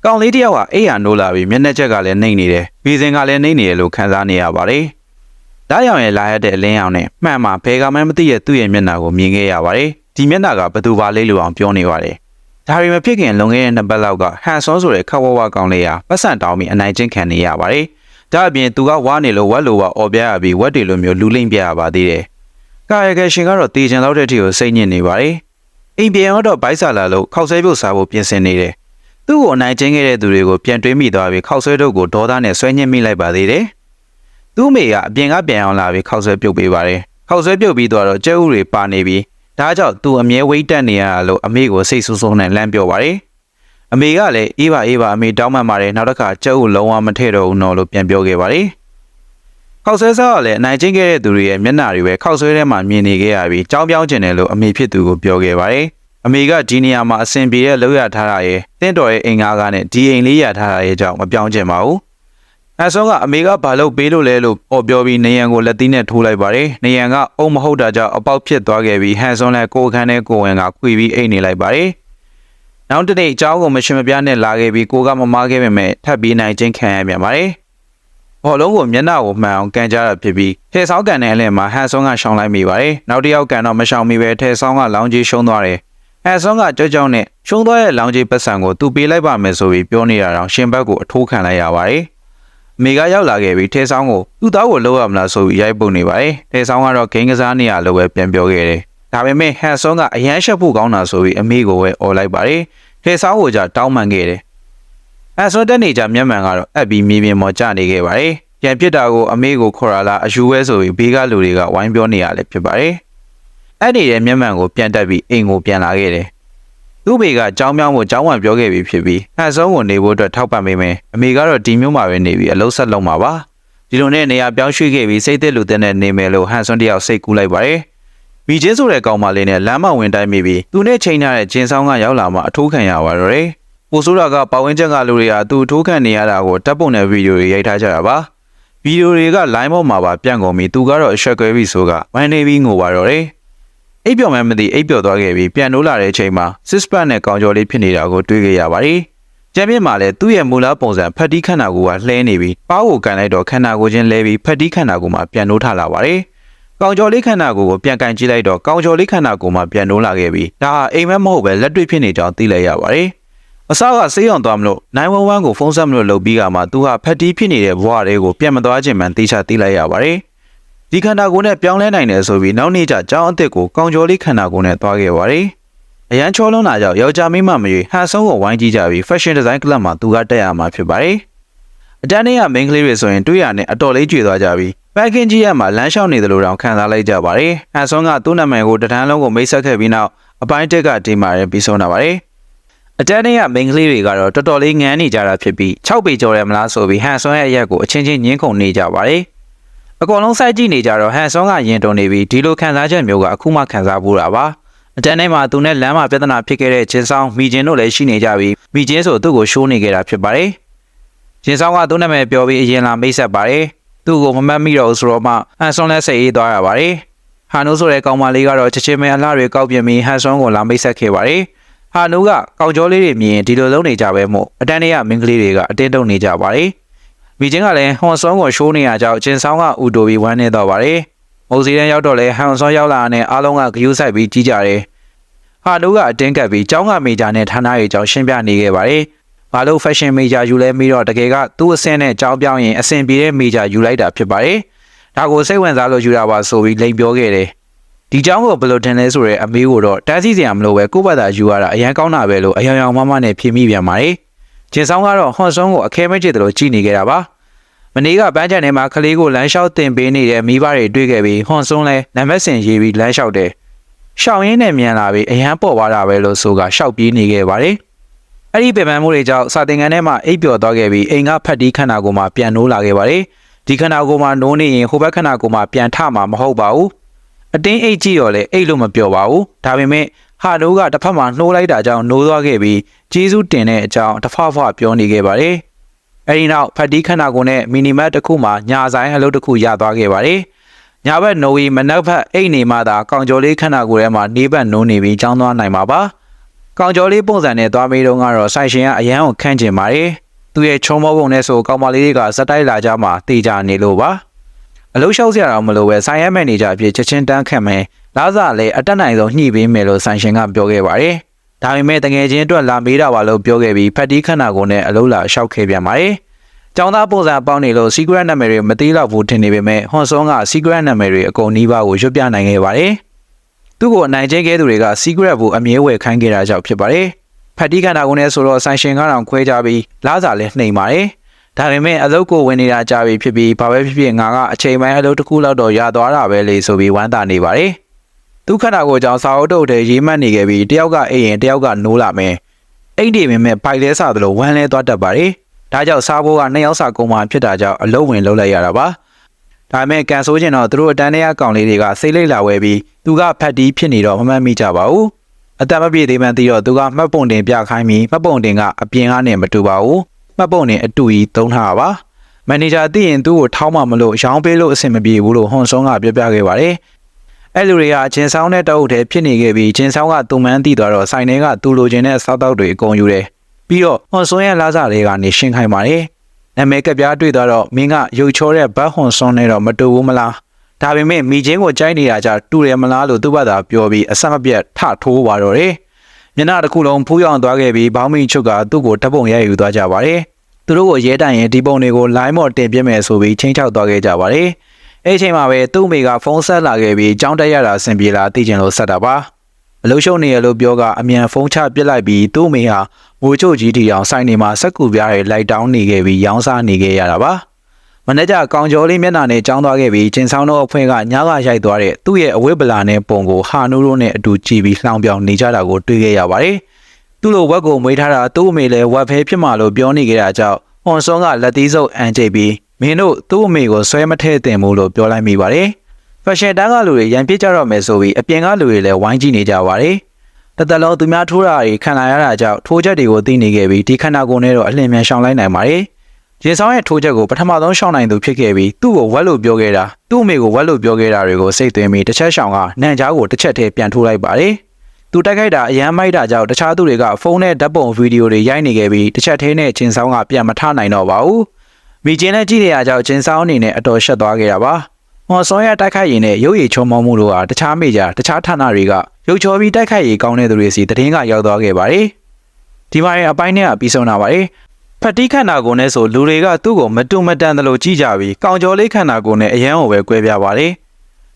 ကောင်လေးတယောက်ကအိယာနိုးလာပြီးမျက်နှာချက်ကလည်းနှိမ့်နေတယ်။ဘီစင်ကလည်းနှိမ့်နေတယ်လို့ခံစားနေရပါတယ်။ဒါရောင်ရဲ့လာရတဲ့အလင်းရောင်နဲ့မှန်မှာဘဲကမှန်းမသိရဲ့သူ့ရဲ့မျက်နှာကိုမြင်ခဲ့ရပါတယ်။ဒီမျက်နှာကဘသူပါလေးလိုအောင်ပြောနေပါတယ်။ဒါရီမဖြစ်ခင်လွန်ခဲ့တဲ့နှစ်ပတ်လောက်ကဟန်ဆွန်ဆိုတဲ့ခက်ဝဝကောင်လေးဟာပတ်စံတောင်းပြီးအနိုင်ကျင့်ခံနေရပါတယ်။ဒါအပြင်သူကဝါနေလို့ဝက်လိုပါအော်ပြရပြီးဝက်တွေလိုမျိုးလူလိမ့်ပြရပါသေးတယ်။ကာယကရှင်ကတော့တေချင်လောက်တဲ့အထိကိုစိတ်ညစ်နေပါတယ်။အိမ်ပြန်တော့ဘိုက်ဆာလာလို့ခောက်ဆဲပြုတ်စားဖို့ပြင်ဆင်နေတယ်။သူ့ကိုအနိုင်ကျင့်ခဲ့တဲ့သူတွေကိုပြန်တွေးမိသွားပြီးခောက်ဆွဲတို့ကိုဒေါသနဲ့ဆွဲညှစ်မိလိုက်ပါသေးတယ်။သူ့မိကအပြင်ကပြန်အောင်လာပြီးခောက်ဆွဲပြုတ်ပေးပါတယ်။ခောက်ဆွဲပြုတ်ပြီးတော့ကျဲဥတွေပါနေပြီးဒါကြောင့်သူအမြဲဝိတ်တက်နေရတာလို့အမေကိုစိတ်ဆိုးဆိုးနဲ့လမ်းပြောပါတယ်။အမေကလည်းအေးပါအမေတောင်းမှန်ပါတယ်နောက်တစ်ခါကျဲဥလုံးဝမထည့်တော့ဘူးနော်လို့ပြန်ပြောခဲ့ပါတယ်။ခောက်ဆွဲစားကလည်းအနိုင်ကျင့်ခဲ့တဲ့သူတွေရဲ့မျက်နှာတွေပဲခောက်ဆွဲထဲမှာမြင်နေခဲ့ရပြီးကြောင်းပြောင်းကျင်တယ်လို့အမေဖြစ်သူကိုပြောခဲ့ပါတယ်။အမေကဒီနေရာမှာအဆင်ပြေတဲ့လောက်ရထားတာရဲ့တင့်တော်ရဲ့အိမ်ကားကနဲ့ဒီအိမ်လေးရထားတာရဲ့ကြောင့်မပြောင်းကျင်ပါဘူး။အဲဆုံးကအမေကဘာလို့ပေးလို့လဲလို့ပြောပြီးနေရန်ကိုလက်သီးနဲ့ထိုးလိုက်ပါတယ်။နေရန်ကအုံမဟုတ်တာကြောင့်အပေါက်ဖြစ်သွားခဲ့ပြီးဟန်ဆွန်လည်းကိုယ်ခန်းနဲ့ကိုယ်ဝင်ကခွေပြီးအိတ်နေလိုက်ပါတယ်။နောက်တစ်နေ့အเจ้าကိုမရှင်မပြားနဲ့လာခဲ့ပြီးကိုကမမားခဲ့ပေမဲ့ထပ်ပြီးနိုင်ချင်းခံရပြန်ပါတယ်။ဘောလုံးကိုမျက်နှာကိုမှန်အောင်ကန်ကြတာဖြစ်ပြီးထဲဆောင်းကန်တဲ့အလဲမှာဟန်ဆွန်ကရှောင်းလိုက်မိပါတယ်။နောက်တစ်ယောက်ကန်တော့မရှောင်းမိပဲထဲဆောင်းကလောင်းကြီးရှုံးသွားတယ်။ဟန်ဆွန်ကကြောက်ကြောက်နဲ့ရှုံးသွားတဲ့လောင်းကြီးပတ်စံကိုသူပေးလိုက်ပါမယ်ဆိုပြီးပြောနေတာတော့ရှင်ဘက်ကိုအထိုးခံလိုက်ရပါတယ်။မိကရောက်လာခဲ့ပြီးထဲဆောင်းကိုသူ့သားကိုလှုပ်ရမလားဆိုပြီးရိုက်ပုတ်နေပါတယ်။ထဲဆောင်းကတော့ဂိမ်းကစားနေရလို့ပဲပြန်ပြောခဲ့တယ်။ဒါပေမဲ့ဟန်ဆွန်ကအရန်ရှက်ဖို့ကောင်းတာဆိုပြီးအမေကိုပဲអော်လိုက်ပါတယ်။ထဲဆောင်းကိုကြတောင်းပန်ခဲ့တယ်။ဟန်ဆွန်တက်နေကြမျက်မှန်ကတော့အပ်ပြီးမြေပြင်ပေါ်ကျနေခဲ့ပါတယ်။ပြန်ပြစ်တာကိုအမေကိုခေါ်လာလားအယူဝဲဆိုပြီးဘေးကလူတွေကဝိုင်းပြောနေရလဲဖြစ်ပါတယ်။အဲ့ဒီရဲ့မျက်မှန်ကိုပြန်တက်ပြီးအိမ်ကိုပြန်လာခဲ့တယ်။သူ့မိကကြောင်းမြောင်းကိုကြောင်းဝံပြောခဲ့ပြီးဖြစ်ပြီးဟန်ဆွန်ကိုနေဖို့အတွက်ထောက်ပံ့ပေးမယ်အမေကတော့ဒီမျိုးမှာပဲနေပြီးအလုံးဆက်လုံးမှာပါဒီလိုနဲ့နေရာပြောင်းရွှေ့ခဲ့ပြီးစိတ်သက်လူတဲ့နဲ့နေမယ်လို့ဟန်ဆွန်တယောက်စိတ်ကူးလိုက်ပါတယ်မိချင်းဆိုတဲ့ကောင်မလေးနဲ့လမ်းမဝင်တိုင်းမိပြီးသူနဲ့ချိန်ထားတဲ့ဂျင်းဆောင်ကရောက်လာမှအထိုးခံရပါတော့တယ်ပိုဆိုးတာကပဝင်းချက်ကလူတွေကသူအထိုးခံနေရတာကိုတပ်ပုံတဲ့ဗီဒီယိုတွေရိုက်ထားကြတာပါဗီဒီယိုတွေက line ပေါ်မှာပါပြန့်ကုန်ပြီးသူကတော့အဆက်ကွဲပြီးဆိုကဝိုင်းနေပြီးငိုပါတော့တယ်အိပ်ပျော်မှန်းမသိအိပ်ပျော်သွားခဲ့ပြီးပြန်နိုးလာတဲ့အချိန်မှာစစ်စပတ်နဲ့ကောင်ကျော်လေးဖြစ်နေတာကိုတွေ့ခဲ့ရပါတယ်။ကျမ်းပြမှာလည်းသူ့ရဲ့မူလပုံစံဖက်တီးခန္ဓာကိုယ်ကလှဲနေပြီးပါးကိုကန်လိုက်တော့ခန္ဓာကိုယ်ချင်းလဲပြီးဖက်တီးခန္ဓာကိုယ်မှာပြန်နိုးထလာပါတယ်။ကောင်ကျော်လေးခန္ဓာကိုယ်ကိုပြန်ကန်ကြည့်လိုက်တော့ကောင်ကျော်လေးခန္ဓာကိုယ်မှာပြန်နိုးလာခဲ့ပြီးဒါဟာအိမ်မက်မဟုတ်ပဲလက်တွေ့ဖြစ်နေကြောင်းသိလိုက်ရပါတယ်။အစကဆေးရုံသွားမလို့911ကိုဖုန်းဆက်မလို့လုပ်ပြီးကမှသူဟာဖက်တီးဖြစ်နေတဲ့ဘဝတွေကိုပြန်မသွားခြင်းမှန်သိချသိလိုက်ရပါတယ်။ဒီခန္ဓာကိုယ်နဲ့ပြောင်းလဲနိုင်တယ်ဆိုပြီးနောက်နေ့ကျကျောင်းအစ်စ်ကိုကောင်ကျော်လေးခန္ဓာကိုယ်နဲ့သွားခဲ့ပါတယ်။အရန်ချောလုံးလာကြောင့်ယောက်ျားမိန်းမမရွေဟန်ဆုံးကိုဝိုင်းကြည့်ကြပြီး fashion design club မှာသူကတက်ရမှာဖြစ်ပါတယ်။အတန်းထဲက main ကလေးတွေဆိုရင်တွေ့ရနဲ့အတော်လေးကြွေသွားကြပြီး packing ကြီးရမှာလမ်းလျှောက်နေတယ်လို့တောင်ခံစားလိုက်ကြပါတယ်။ဟန်ဆုံးကသူ့နာမည်ကိုတန်းလုံးကိုမိတ်ဆက်ခဲ့ပြီးနောက်အပိုင်းတက်ကဒီမှာရပြီးဆုံးလာပါတယ်။အတန်းထဲက main ကလေးတွေကတော့တော်တော်လေးငန်းနေကြတာဖြစ်ပြီး6ပေကျော်တယ်မလားဆိုပြီးဟန်ဆုံးရဲ့အရက်ကိုအချင်းချင်းညှင်းခုန်နေကြပါတယ်။အကောင်လုံးစိုက်ကြည့်နေကြတော့ဟန်ဆွန်ကရင်တုံနေပြီးဒီလိုခံစားချက်မျိုးကအခုမှခံစားဖို့တာပါအတန်းထဲမှာသူနဲ့လမ်းမှာပြဿနာဖြစ်ခဲ့တဲ့ဂျင်းဆောင်မိချင်းတို့လည်းရှိနေကြပြီးမိချင်းဆိုသူ့ကိုရှိုးနေခဲ့တာဖြစ်ပါတယ်ဂျင်းဆောင်ကသူ့နာမည်ပြောပြီးအရင်လာမိတ်ဆက်ပါတယ်သူ့ကိုမမှတ်မိတော့ဘူးဆိုတော့မှဟန်ဆွန်လည်းစိတ်အေးသွားရပါတယ်ဟာနိုးဆိုတဲ့ကောင်မလေးကတော့ချက်ချင်းပဲအလှတွေကောက်ပြင်ပြီးဟန်ဆွန်ကိုလာမိတ်ဆက်ခဲ့ပါတယ်ဟာနိုးကကောင်ကျော်လေးတွေမြင်ဒီလိုလုံးနေကြပဲမို့အတန်းထဲကမင်းကလေးတွေကအတင်းတုံနေကြပါတယ်မိချင်းကလည်းဟွန်ဆွန်ကိုရှိုးနေရကြောင်းဂျင်းဆောင်ကဥတိုပြီးဝမ်းနေတော့ပါတယ်။မိုးစီတန်းရောက်တော့လဲဟွန်ဆွန်ရောက်လာတဲ့အားလုံးကဂယုဆိုင်ပြီးကြီးကြတယ်။ဟာတို့ကအတင်းကပ်ပြီးကျောင်းကမေဂျာနဲ့ဌာနရေးကြောင်းရှင်းပြနေခဲ့ပါတယ်။ဘာလို့ fashion မေဂျာယူလဲပြီးတော့တကယ်ကသူ့အဆင့်နဲ့ကျောင်းပြောင်းရင်အဆင်ပြေတဲ့မေဂျာယူလိုက်တာဖြစ်ပါတယ်။ဒါကိုစိတ်ဝင်စားလို့ယူတာပါဆိုပြီးလိန်ပြောခဲ့တယ်။ဒီကျောင်းကိုဘယ်လိုထင်လဲဆိုတဲ့အမေကိုတော့တန်းစီစရာမလိုပဲကိုယ့်ဘာသာယူရတာအရန်ကောင်းတာပဲလို့အယောင်ယောင်မမနဲ့ဖြေမိပြန်ပါတယ်။ဂျင်းဆောင်ကတော့ဟွန်ဆွန်ကိုအခဲမကျစ်တယ်လို့ကြည်နေခဲ့တာပါမနေ့ကပန်းချန်ထဲမှာကလေးကိုလမ်းလျှောက်တင်ပေးနေတဲ့မိဘတွေတွေ့ခဲ့ပြီးဟွန်ဆွန်လဲနံပါတ်စင်ရေးပြီးလမ်းလျှောက်တယ်။ရှောင်းရင်းနဲ့မြန်လာပြီးအရန်ပေါ်သွားတာပဲလို့ဆိုကရှောက်ပြေးနေခဲ့ပါတယ်။အဲ့ဒီပင်ပန်းမှုတွေကြောင့်စာသင်ခန်းထဲမှာအိပ်ပျော်သွားခဲ့ပြီးအိမ်ကဖက်တီးခန္ဓာကိုယ်မှာပြန်နိုးလာခဲ့ပါတယ်။ဒီခန္ဓာကိုယ်မှာနိုးနေရင်ဟိုဘက်ခန္ဓာကိုယ်မှာပြန်ထမှာမဟုတ်ပါဘူး။အတင်းအိတ်ကြည့်ရောလဲအိတ်လို့မပြောပါဘူး။ဒါပေမဲ့ဟာနိုးကတစ်ဖက်မှာနှိုးလိုက်တာကြောင့်နိုးသွားခဲ့ပြီးကျေးဇူးတင်တဲ့အကြောင်းတစ်ဖက်ဖက်ပြောနေခဲ့ပါတယ်။အဲဒီနောက်ဖက်တီးခန္ဓာကိုယ်နဲ့မီနီမတ်တစ်ခုမှာညာဆိုင်အလုပ်တစ်ခုရသွားခဲ့ပါတယ်။ညာဘက်နိုဝီမနက်ဖက်အိတ်နေမှသာကောင်ကျော်လေးခန္ဓာကိုယ်ထဲမှာနေဘက်နိုးနေပြီးကျောင်းသွားနိုင်မှာပါ။ ကောင်ကျော်လေးပုံစံနဲ့သွားမေးတော့ကတော့ဆိုင်ရှင်ကအရန်ကိုခန့်ကျင်ပါတယ်သူရဲ့ချုံမောပုံနဲ့ဆိုကောင်မလေးတွေကစက်တိုက်လာကြမှာတေချာနေလို့ပါအလုံးလျှောက်စရာတော့မလိုပဲဆိုင်ရဲမန်နေဂျာအဖြစ်ချက်ချင်းတန်းခတ်မယ်လာစားလည်းအတက်နိုင်ဆုံးညှိပေးမယ်လို့ဆိုင်ရှင်ကပြောခဲ့ပါတယ်ဒါပေမဲ့တငယ်ချင်းအတွက်လာမေးတာပါလို့ပြောခဲ့ပြီးဖက်တီးခန္ဓာကိုယ်နဲ့အလုံးလာလျှောက်ခဲ့ပြန်ပါတယ်ကျောင်းသားပုံစံပေါင်းနေလို့ secret နာမည်တွေမသိတော့ဘူးထင်နေပေမဲ့ဟွန်ဆွန်က secret နာမည်တွေအကုန်နီးပါးကိုရွတ်ပြနိုင်ခဲ့ပါတယ်သူ့ကိုအနိုင်ကျင့်ခဲ့သူတွေက secret ကိုအမြဲဝယ်ခိုင်းခဲ့တာကြောင့်ဖြစ်ပါတယ်ဖက်တီးခန္ဓာကိုယ်နဲ့ဆိုတော့ဆိုင်ရှင်ကတော့ခွဲကြပြီးလာစားလည်းနှိမ်ပါတယ်ဒါပေမဲ့အလုပ်ကိုဝင်နေတာကြာပြီဖြစ်ပြီးဘာပဲဖြစ်ဖြစ်ငါကအချိန်ပိုင်းအလုပ်တစ်ခုလောက်တော့ရသွားတာပဲလေဆိုပြီးဝမ်းသာနေပါတယ်သူခန္ဓာကိုယ်ကြောင့်စာအုပ်တုပ်တွေရေးမှတ်နေခဲ့ပြီးတယောက်ကအိမ်ရင်တယောက်ကနိုးလာမယ်အိမ်ဒီမြင်မဲ့ပိုက်လဲစားသလိုဝမ်းလဲသွားတတ်ပါတယ်ဒါကြောင့်စားဖို့ကနှစ်ယောက်စာကုန်မှဖြစ်တာကြောင့်အလုပ်ဝင်လုပ်လိုက်ရတာပါဒါပေမဲ့ကန်ဆိုးကျင်တော့သူတို့အတန်းထဲကကောင်လေးတွေကစိတ်လိတ်လာဝဲပြီးသူကဖက်တီးဖြစ်နေတော့မမှတ်မိကြပါဘူးအသက်မပြည့်သေးမှန်းသိတော့သူကမှတ်ပုံတင်ပြခိုင်းပြီးမှတ်ပုံတင်ကအပြင်ကနေမတူပါဘူးမှတ်ပုံတင်အတူကြီးသုံးထားတာပါမန်နေဂျာသိရင်သူ့ကိုထောင်းမှမလို့ရောင်းပေးလို့အဆင်မပြေဘူးလို့ဟွန်ဆွန်ကပြောပြခဲ့ပါတယ်အဲ့လူတွေကဂျင်ဆောင်တဲ့တအုပ်ထဲဖြစ်နေခဲ့ပြီးဂျင်ဆောင်ကသူ့မှန်းသိသွားတော့ဆိုင်ထဲကသူ့လိုချင်တဲ့စားတောက်တွေအကုန်ယူတယ်ပြီးတော့ဟွန်ဆွန်ရဲ့လာစားတွေကနေရှင်းခိုင်းပါတယ်နာမည်ကပြားတွေ့သွားတော့မင်းကရုပ်ချောတဲ့ဘတ်ဟွန်ဆွန်နဲ့တော့မတူဘူးမလားဒါပေမဲ့မိချင်းကိုကြိုက်နေတာကြတူတယ်မလားလို့သူ့ဘာသာပြောပြီးအဆက်မပြတ်ထထိုးသွားတော့တယ်မျက်နှာတစ်ခုလုံးဖူးရောင်သွားခဲ့ပြီးဘောင်းမီချုပ်ကသူ့ကိုဓာတ်ပုံရိုက်ယူသွားကြပါတယ်သူတို့ကိုရဲတိုင်ရင်ဒီပုံတွေကို line မော်တင်ပြမယ်ဆိုပြီးချင်းချောက်သွားခဲ့ကြပါတယ်အဲ့ချိန်မှာပဲသူ့မိကဖုန်းဆက်လာခဲ့ပြီးကြောင်းတက်ရတာဆင်ပြေလာသိချင်လို့ဆက်တာပါအလုံးရှုံနေရလို့ပြောကအမြန်ဖုန်းချပစ်လိုက်ပြီးသူ့မိဟာမိုးချို့ကြီးတီအောင်ဆိုင်နေမှာစက်ကူပြားတွေလိုက်တောင်းနေခဲ့ပြီးရောင်းစားနေခဲ့ရတာပါမနေ့ကကောင်ကျော်လေးမျက်နှာနဲ့ကြောင်းသွားခဲ့ပြီးဂျင်ဆောင်တို့အဖွဲ့ကညကရိုက်သွားတဲ့သူ့ရဲ့အဝတ်ပလာနဲ့ပုံကိုဟာနူးတို့နဲ့အတူကြည့်ပြီးလှောင်ပြောင်နေကြတာကိုတွေ့ခဲ့ရပါတယ်သူ့လိုဝက်ကိုမွေးထားတာသူ့အမေလည်းဝက်ဖဲဖြစ်မှလို့ပြောနေကြတာကြောင့်ဟွန်ဆွန်ကလက်သီးစုပ်အန်ကျိတ်ပြီးမင်းတို့သူ့အမေကိုဆွဲမထဲတင်ဘူးလို့ပြောလိုက်မိပါတယ်ဖက်ရှင်တန်းကလူတွေရန်ပြစ်ကြတော့မယ်ဆိုပြီးအပြင်ကလူတွေလည်းဝိုင်းကြည့်နေကြပါတယ်တသက်လုံးသူများထိုးတာတွေခံလာရတာကြောင့်ထိုးချက်တွေကိုသိနေခဲ့ပြီးဒီခန္ဓာကိုယ်နဲ့တော့အလင်းမြန်ရှောင်လိုက်နိုင်ပါတယ်ဂျင်ဆောင်ရဲ့ထိုးချက်ကိုပထမဆုံးရှောင်နိုင်သူဖြစ်ခဲ့ပြီးသူ့ကိုဝက်လို့ပြောခဲ့တာသူ့အမေကိုဝက်လို့ပြောခဲ့တာတွေကိုစိတ်သွင်းပြီးတစ်ချက်ရှောင်ကနန်ချားကိုတစ်ချက်တည်းပြန်ထိုးလိုက်ပါတယ်သူတိုက်ခိုက်တာအရန်မိုက်တာကြောင့်တခြားသူတွေကဖုန်းနဲ့ဓာတ်ပုံဗီဒီယိုတွေရိုက်နေခဲ့ပြီးတစ်ချက်သေးနဲ့ဂျင်ဆောင်ကပြန်မထနိုင်တော့ပါဘူးမိချင်းနဲ့ကြည့်နေရကြောင့်ဂျင်ဆောင်အနေနဲ့အတော်ရှက်သွားခဲ့တာပါဟွန်ဆွန်ရဲ့တိုက်ခိုက်ရင်နဲ့ရုပ်ရည်ချုံမောမှုတို့ဟာတခြားမေဂျာတခြားဌာနတွေကရုပ်ချောပြီးတိုက်ခိုက်ရေးကောင်းတဲ့သူတွေစီတည်င်းကရောက်သွားခဲ့ပါတယ်ဒီမှာရင်အပိုင်းနဲ့ပြီးဆုံးလာပါတယ်ဖက်တီးခန္ဓာကိုယ်နဲ့ဆိုလူတွေကသူ့ကိုမတူမတန်သလိုကြည့်ကြပြီးကောင်ကျော်လေးခန္ဓာကိုယ်နဲ့အရန်ကိုပဲကွဲပြားပါတယ်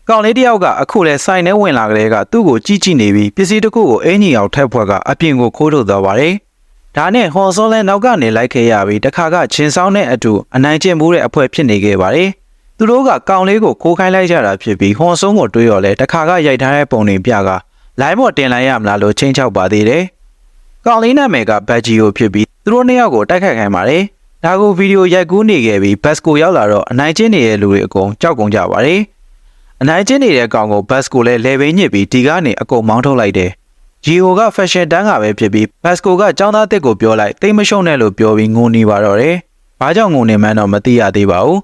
ကောင်လေးတယောက်ကအခုလဲဆိုင်ထဲဝင်လာကလေးကသူ့ကိုကြည့်ကြည့်နေပြီးပစ္စည်းတစ်ခုကိုအင်းကြီးအောင်ထက်ဖွဲ့ကအပြင်ကိုခိုးထုတ်သွားပါတယ်ဒါနဲ့ဟွန်ဆွန်လဲနောက်ကနေလိုက်ခဲ့ရပြီးတခါကချင်းဆောင်တဲ့အတူအနိုင်ကျင့်မှုတဲ့အဖွဲဖြစ်နေခဲ့ပါတယ်သူတို့ကကောင်လေးကိုခိုးခိုင်းလိုက်ကြတာဖြစ်ပြီးဟွန်ဆွန်ကိုတွေးရော်လဲတခါကရိုက်ထားတဲ့ပုံတွေပြကလိုင်းမော်တင်လိုက်ရမလားလို့ချင်းချောက်ပါသေးတယ်ကောင်လေးနာမည်ကဘတ်ဂျီယိုဖြစ်ပြီးသူတို့နှစ်ယောက်ကိုတိုက်ခိုက်ခိုင်းပါတယ်ဒါကိုဗီဒီယိုရိုက်ကူးနေခဲ့ပြီးဘတ်စကိုရောက်လာတော့အနိုင်ကျင့်နေတဲ့လူတွေအကုန်ကြောက်ကုန်ကြပါတယ်အနိုင်ကျင့်နေတဲ့ကောင်ကိုဘတ်စကိုလည်းလေဘိန်းညစ်ပြီးဒီကနေအကုန်မောင်းထုတ်လိုက်တယ်ဂျီယိုကဖက်ရှင်တန်းကပဲဖြစ်ပြီးဘတ်စကိုကចောင်းသားတစ်ကိုပြောလိုက်တိတ်မရှုံနဲ့လို့ပြောပြီးငိုနေပါတော့တယ်ဘာကြောင့်ငိုနေမှန်းတော့မသိရသေးပါဘူး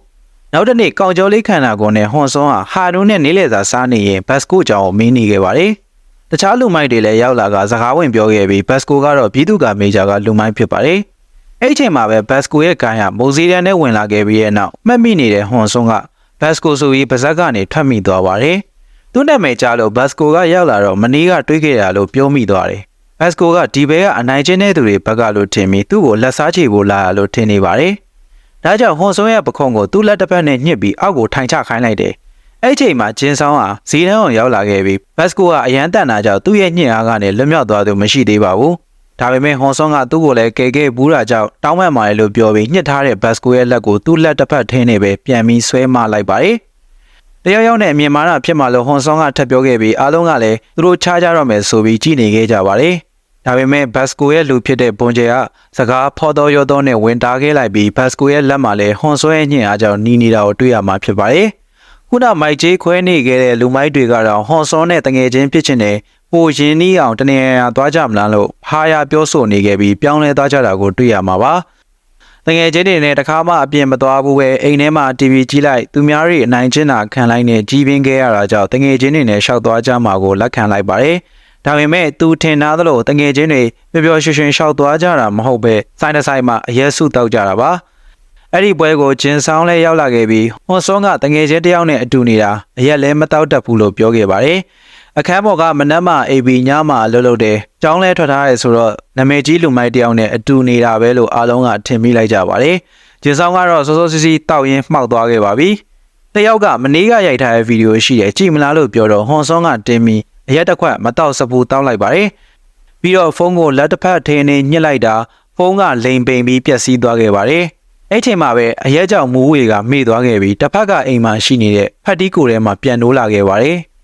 နောက်တစ်နေ့ကောင်ကျော်လေးခန္ဓာကိုယ်နဲ့ဟွန်ဆွန်ဟာနူးနဲ့နေလေသာစားနေရင်ဘတ်စကိုကြောင့်မင်းနေခဲ့ပါတယ်တခြားလူမိုက်တွေလည်းရောက်လာကစကားဝင်ပြောခဲ့ပြီးဘတ်စကိုကတော့ပြည်သူ့ကမေဂျာကလူမိုက်ဖြစ်ပါတယ်အဲ့ဒီချိန်မှာပဲဘတ်စကိုရဲ့ဂိုင်းကမိုဇီလန်နဲ့ဝင်လာခဲ့ပြီးတဲ့နောက်မှတ်မိနေတဲ့ဟွန်ဆွန်ကဘတ်စကိုဆိုပြီးပါဇက်ကနေထွက်မိသွားပါတယ်သူ့နာမည်ကြားလို့ဘတ်စကိုကရောက်လာတော့မနီးကတွေးခဲ့တာလို့ပြောမိသွားတယ်ဘတ်စကိုကဒီဘဲကအနိုင်ကျင့်တဲ့သူတွေဘက်ကလို့ထင်ပြီးသူ့ကိုလက်စားချေဖို့လာရလို့ထင်နေပါတယ်ဒါကြောင့်ဟွန်ဆွန်ရဲ့ပခုံးကိုသူ့လက်တစ်ဖက်နဲ့ညှစ်ပြီးအောက်ကိုထိုင်ချခိုင်းလိုက်တယ်အဲ့ဒီချိန်မှာဂျင်းဆောင်ဟာဇီးတန်းအောင်ရောက်လာခဲ့ပြီးဘတ်စကိုကအရန်တန်တာကြောင့်သူ့ရဲ့ညှစ်အားကနေလွတ်မြောက်သွားသူမရှိသေးပါဘူးဒါပေမဲ့ဟွန်ဆွန်ကသူ့ကိုလည်းကဲကဲဘူးတာကြောင့်တောင်းပန်ပါတယ်လို့ပြောပြီးညှစ်ထားတဲ့ဘတ်စကိုရဲ့လက်ကိုသူ့လက်တစ်ဖက်ထင်းနေပဲပြန်ပြီးဆွဲမလိုက်ပါတယ်တယောက်ယောက်နဲ့အမြင်မာတာဖြစ်မှလို့ဟွန်ဆွန်ကထပ်ပြောခဲ့ပြီးအားလုံးကလည်းသူတို့ချားကြတော့မယ်ဆိုပြီးကြည်နေခဲ့ကြပါတယ်ဒါပေမဲ့ဘတ်စကိုရဲ့လူဖြစ်တဲ့ဘွန်ဂျေကစကားဖော်တော်ရောတော်နဲ့ဝင်တားခဲ့လိုက်ပြီးဘတ်စကိုရဲ့လက်မှာလည်းဟွန်ဆွန်ရဲ့ညှစ်အားကြောင့်နီးနေတာကိုတွေ့ရမှာဖြစ်ပါတယ်ခုနမိုက်ဂျေးခွဲနေခဲ့တဲ့လူမိုက်တွေကတော့ဟွန်ဆွန်နဲ့တငယ်ချင်းဖြစ်ချင်တယ်ပိုရင်းနှီးအောင်တနေရာသွားကြမလားလို့ဟာရပြောဆိုနေခဲ့ပြီးပြောင်းလဲသွားကြတာကိုတွေ့ရမှာပါတငယ်ချင်းတွေနဲ့တခါမှအပြင်မသွားဘူးပဲအိမ်ထဲမှာ TV ကြည့်လိုက်သူများတွေအနိုင်ကျင့်တာခံလိုက်နဲ့ကြီးပင်းခဲ့ရတာကြောင့်တငယ်ချင်းတွေနဲ့ရှောက်သွားကြမှာကိုလက်ခံလိုက်ပါတယ် ဒါပေမဲ့သူထင်သားသလိုတငယ်ချင်းတွေပျော်ပျော်ရွှင်ရွှင်ရှောက်သွားကြတာမဟုတ်ပဲစိုင်းတစ်ဆိုင်မှာအရက်စုတောက်ကြတာပါအဲ့ဒီပွဲကိုဂျင်ဆောင်လဲရောက်လာခဲ့ပြီးဟွန်ဆွန်ကတငယ်ချင်းတယောက်နဲ့အတူနေတာအရက်လည်းမတောက်တတ်ဘူးလို့ပြောခဲ့ပါတယ်အခန်းပေါ်ကမနက်မှ AB ညမှအလုပ်လုပ်တယ်။ကျောင်းလဲထွက်ထားရဲဆိုတော့နာမည်ကြီးလူမိုက်တယောက်နဲ့အတူနေတာပဲလို့အားလုံးကထင်မိလိုက်ကြပါတယ်။ဂျင်ဆောင်ကတော့စောစောစီးစီးတောက်ရင်းမှောက်သွားခဲ့ပါပြီ။တယောက်ကမနေ့ကရိုက်ထားတဲ့ဗီဒီယိုရှိတယ်ကြည့်မလားလို့ပြောတော့ဟွန်ဆွန်ကတင်းပြီးအရက်တစ်ခွက်မတောက်စပူတောက်လိုက်ပါတယ်။ပြီးတော့ဖုန်းကိုလက်တစ်ဖက်ထင်းနေညှစ်လိုက်တာဖုန်းကလိမ်ပိန်ပြီးပျက်စီးသွားခဲ့ပါတယ်။အဲ့ချိန်မှာပဲအရက်ကြောင့်မူးဝေကမေ့သွားခဲ့ပြီးတစ်ဖက်ကအိမ်မှာရှိနေတဲ့ဖက်တီးကိုထဲမှာပြန်နိုးလာခဲ့ပါတယ်။